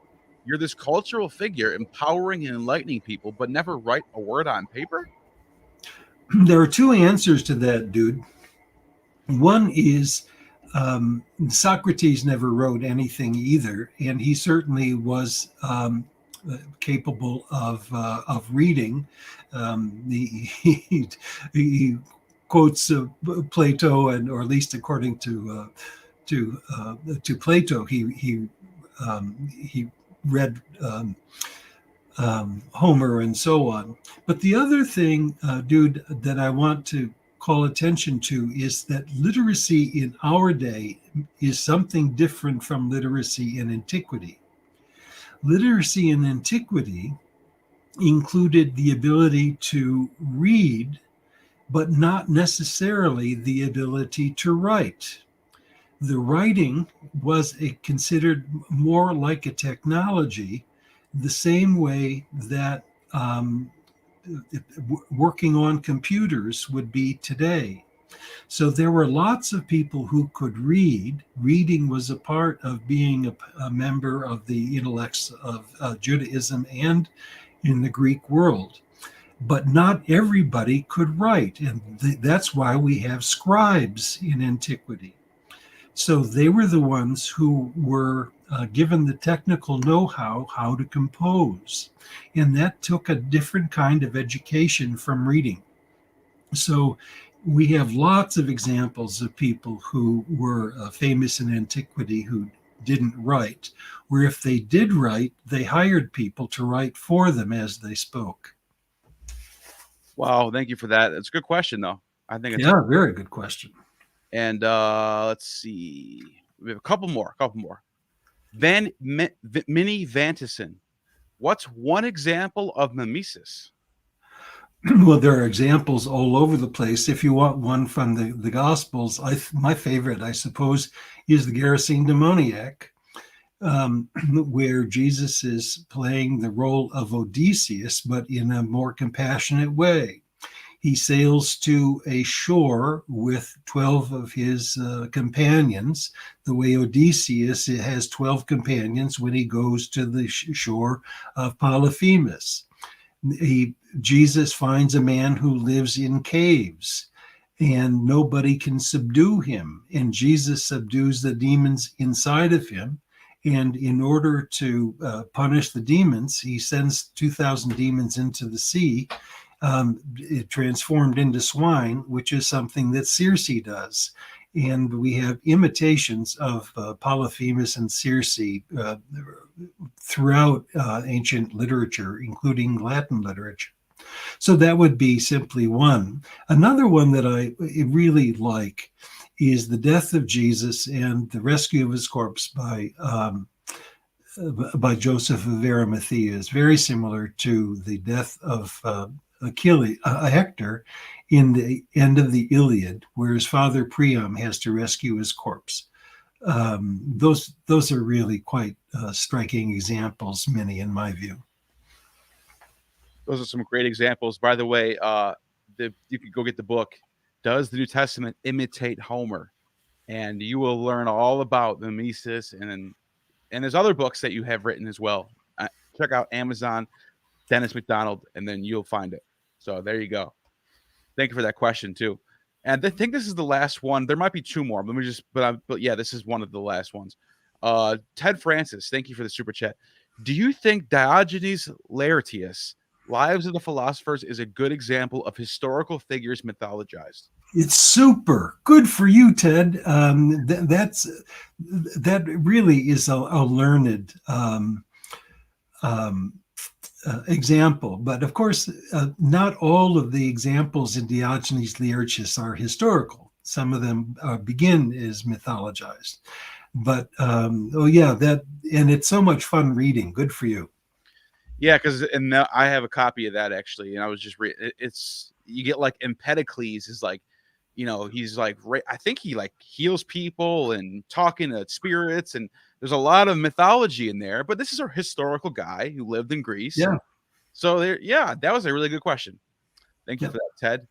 You're this cultural figure empowering and enlightening people, but never write a word on paper? There are two answers to that, dude. One is Socrates never wrote anything either, and he certainly was capable of reading. He quotes Plato, or at least according to Plato, he read Homer and so on. But the other thing, dude, that I want to call attention to is that literacy in our day is something different from literacy in antiquity. Literacy in antiquity included the ability to read, but not necessarily the ability to write. The writing was considered more like a technology, the same way that working on computers would be today. So there were lots of people who could read. Reading was a part of being a member of the intellects of Judaism and in the Greek world. But not everybody could write, and that's why we have scribes in antiquity. So they were the ones who were given the technical know-how how to compose. And that took a different kind of education from reading. So we have lots of examples of people who were famous in antiquity who didn't write, where if they did write, they hired people to write for them as they spoke. Wow, thank you for that. It's a good question, though. I think it's very good question. And let's see. We have a couple more. Minnie Vantison. What's one example of mimesis? Well, there are examples all over the place. If you want one from the Gospels, my favorite, I suppose, is the Gerasene demoniac, where Jesus is playing the role of Odysseus, but in a more compassionate way. he sails to a shore with 12 of his companions, the way Odysseus has 12 companions when he goes to the shore of Polyphemus. Jesus finds a man who lives in caves, and nobody can subdue him. And Jesus subdues the demons inside of him. And in order to punish the demons, he sends 2,000 demons into the sea, transformed into swine, which is something that Circe does. And we have imitations of Polyphemus and Circe throughout ancient literature, including Latin literature. So that would be simply one. Another one that I really like is the death of Jesus and the rescue of his corpse by Joseph of Arimathea. Is very similar to the death of Hector in the end of the Iliad, where his father Priam has to rescue his corpse. Those are really quite striking examples, many in my view. Those are some great examples. By the way, you can go get the book, Does the New Testament Imitate Homer? And you will learn all about the mimesis, and there's other books that you have written as well. Check out Amazon, Dennis MacDonald, and then you'll find it. So there you go. Thank you for that question too. And I think this is the last one. There might be two more. Let me just, but yeah, this is one of the last ones. Ted Francis, thank you for the super chat. Do you think Diogenes Laertius, Lives of the Philosophers, is a good example of historical figures mythologized? It's super good for you, Ted. That really is a learned example. But of course, not all of the examples in Diogenes Laertius are historical. Some of them begin as mythologized. But and it's so much fun reading. Good for you. Yeah, because I have a copy of that actually, and I was just it's you get like Empedocles is like, he's like, I think he like heals people and talking to spirits, and there's a lot of mythology in there. But this is a historical guy who lived in Greece. Yeah. So that was a really good question. Thank you for that, Ted.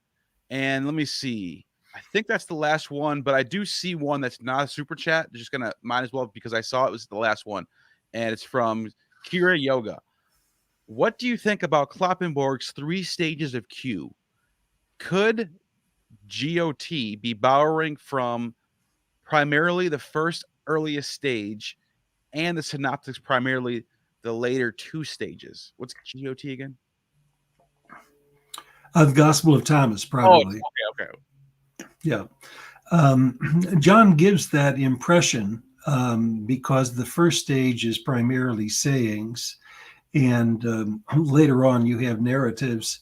And let me see. I think that's the last one, but I do see one that's not a super chat. Just might as well, because I saw it was the last one, and it's from Kira Yoga. What do you think about Kloppenborg's 3 stages of Q? Could GOT be borrowing from primarily the first earliest stage and the synoptics primarily the later 2 stages? What's GOT again? The Gospel of Thomas, probably. Oh, okay. Yeah. John gives that impression because the first stage is primarily sayings, and later on you have narratives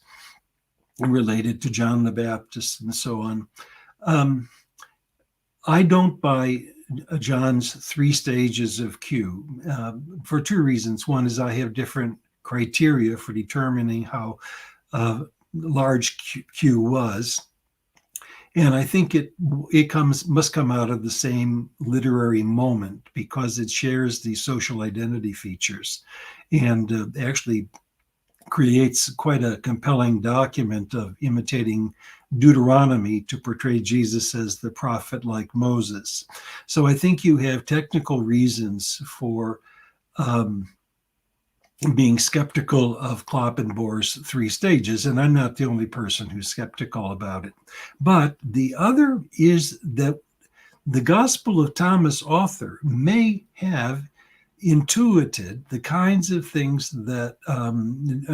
related to John the Baptist and so on. I don't buy John's 3 stages of Q for 2 reasons. One is I have different criteria for determining how large Q was. And I think it must come out of the same literary moment because it shares the social identity features and actually creates quite a compelling document of imitating Deuteronomy to portray Jesus as the prophet like Moses. So I think you have technical reasons for being skeptical of Kloppenborg's 3 stages, and I'm not the only person who's skeptical about it. But the other is that the Gospel of Thomas author may have intuited the kinds of things that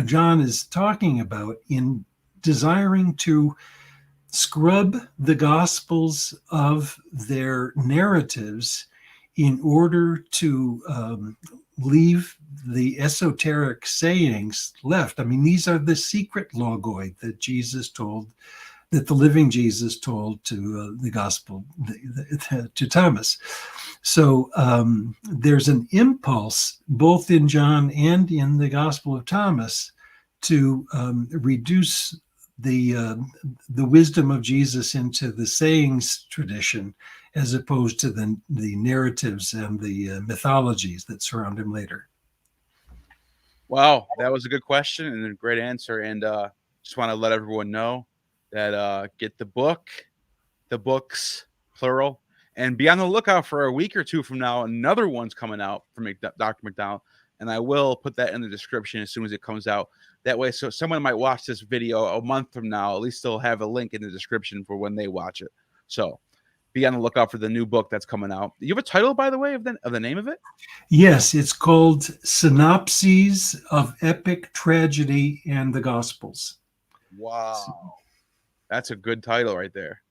John is talking about in desiring to scrub the Gospels of their narratives in order to leave the esoteric sayings left. I mean, these are the secret logoi that Jesus told, that the living Jesus told to the gospel, to Thomas. So there's an impulse both in John and in the Gospel of Thomas to reduce the wisdom of Jesus into the sayings tradition, as opposed to the narratives and the mythologies that surround him later. Wow, that was a good question and a great answer. And just want to let everyone know that get the books, plural, and be on the lookout for a week or two from now. Another one's coming out from Dr. MacDonald, and I will put that in the description as soon as it comes out. That way, so someone might watch this video a month from now, at least they'll have a link in the description for when they watch it. So be on the lookout for the new book that's coming out. You have a title, by the way, of the name of it? Yes, it's called Synopses of Epic Tragedy and the Gospels. Wow. That's a good title right there.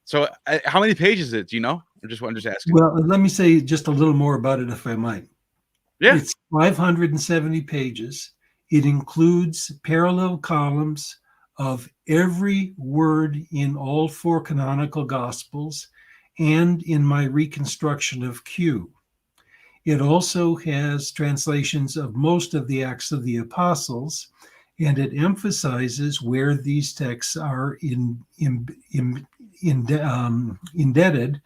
So how many pages is it? Do you know? I'm just asking. Well, let me say just a little more about it, if I might. Yeah. It's 570 pages. It includes parallel columns of every word in all 4 canonical Gospels and in my reconstruction of Q. It also has translations of most of the Acts of the Apostles, and it emphasizes where these texts are indebted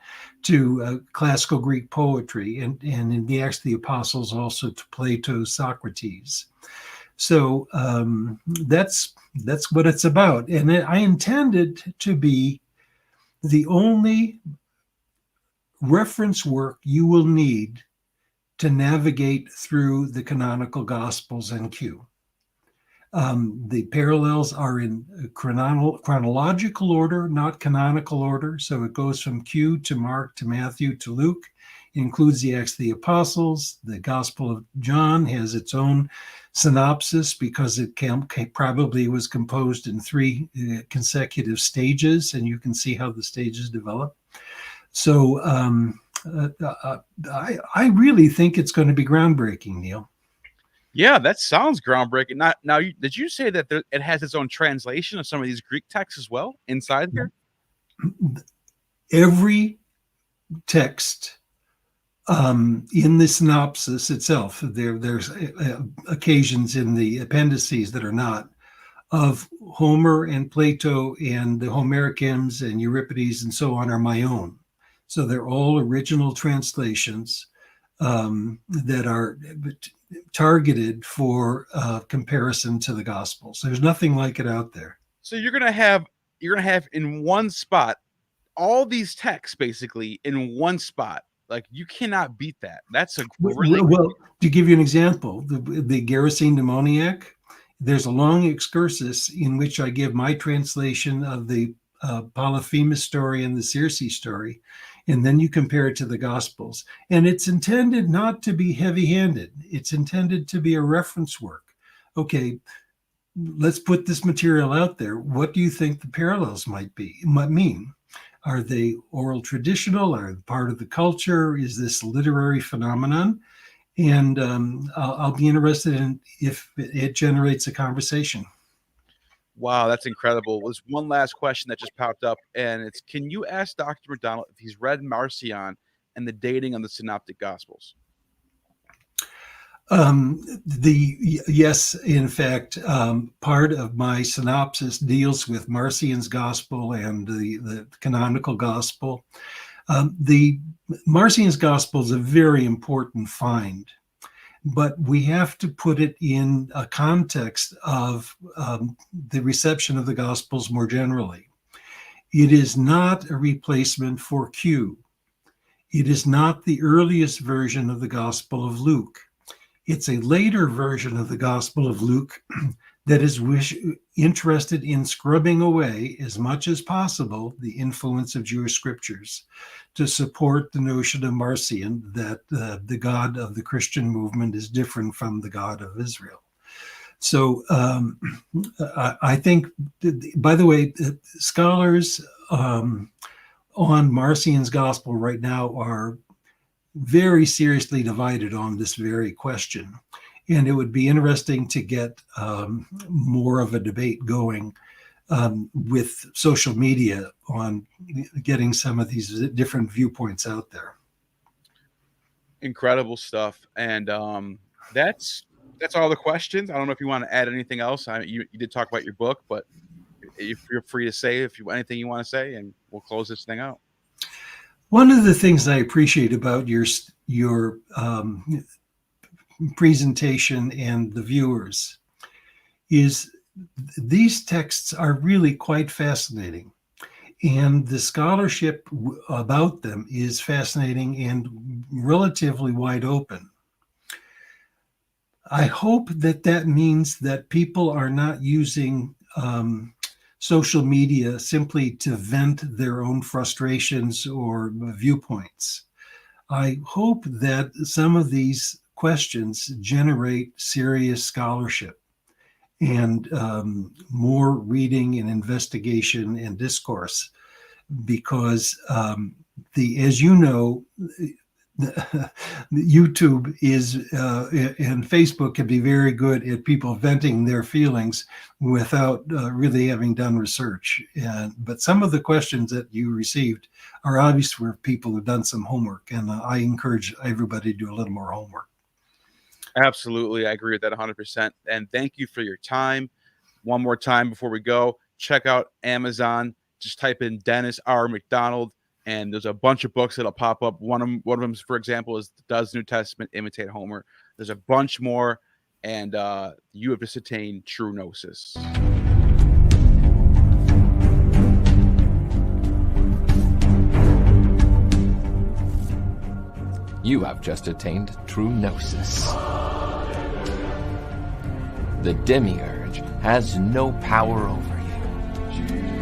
to classical Greek poetry, and in the Acts of the Apostles also to Plato, Socrates. So that's what it's about. And I intended to be the only reference work you will need to navigate through the canonical Gospels and Q. The parallels are in chronological order, not canonical order. So it goes from Q to Mark to Matthew to Luke. It includes the Acts of the Apostles. The Gospel of John has its own synopsis because it probably was composed in 3 consecutive stages, and you can see how the stages develop. So I really think it's going to be groundbreaking, Neil. Yeah, that sounds groundbreaking. Now, did you say that it has its own translation of some of these Greek texts as well inside here? Every text in the synopsis itself, there's occasions in the appendices that are not, of Homer and Plato and the Homeric hymns and Euripides and so on are my own. So they're all original translations that are targeted for comparison to the Gospels. There's nothing like it out there. So you're gonna have in one spot all these texts basically in one spot. Like, you cannot beat that. That's a really well. To give you an example, the Gerasene demoniac. There's a long excursus in which I give my translation of the Polyphemus story and the Circe story, and then you compare it to the Gospels. And it's intended not to be heavy-handed. It's intended to be a reference work. Okay, let's put this material out there. What do you think the parallels might mean? Are they oral traditional? Are they part of the culture? Is this a literary phenomenon? And I'll be interested in if it generates a conversation. Wow, that's incredible. There's one last question that just popped up, and it's, can you ask Dr. MacDonald if he's read Marcion and the dating on the Synoptic Gospels? Yes, in fact, part of my synopsis deals with Marcion's Gospel and the canonical Gospel. The Marcion's Gospel is a very important find, but we have to put it in a context of the reception of the Gospels more generally. It is not a replacement for Q. It is not the earliest version of the Gospel of Luke. It's a later version of the Gospel of Luke that is interested in scrubbing away as much as possible the influence of Jewish scriptures to support the notion of Marcion that the God of the Christian movement is different from the God of Israel. So I think, by the way, scholars on Marcion's Gospel right now are very seriously divided on this very question. And it would be interesting to get more of a debate going with social media on getting some of these different viewpoints out there. Incredible stuff. And that's all the questions. I don't know if you want to add anything else. You did talk about your book, but you're free to say anything you want to say, and we'll close this thing out. One of the things I appreciate about your presentation and the viewers is these texts are really quite fascinating. And the scholarship about them is fascinating and relatively wide open. I hope that means that people are not using social media simply to vent their own frustrations or viewpoints. I hope that some of these questions generate serious scholarship and more reading and investigation and discourse, because as you know, YouTube is and Facebook can be very good at people venting their feelings without really having done research. But some of the questions that you received are obvious for people who've done some homework, and I encourage everybody to do a little more homework. Absolutely. I agree with that 100%. And thank you for your time. One more time before we go, check out Amazon. Just type in Dennis R. MacDonald, and there's a bunch of books that'll pop up. One of them, for example, is Does New Testament Imitate Homer? There's a bunch more, and you have just attained true gnosis. You have just attained true gnosis. The demiurge has no power over you.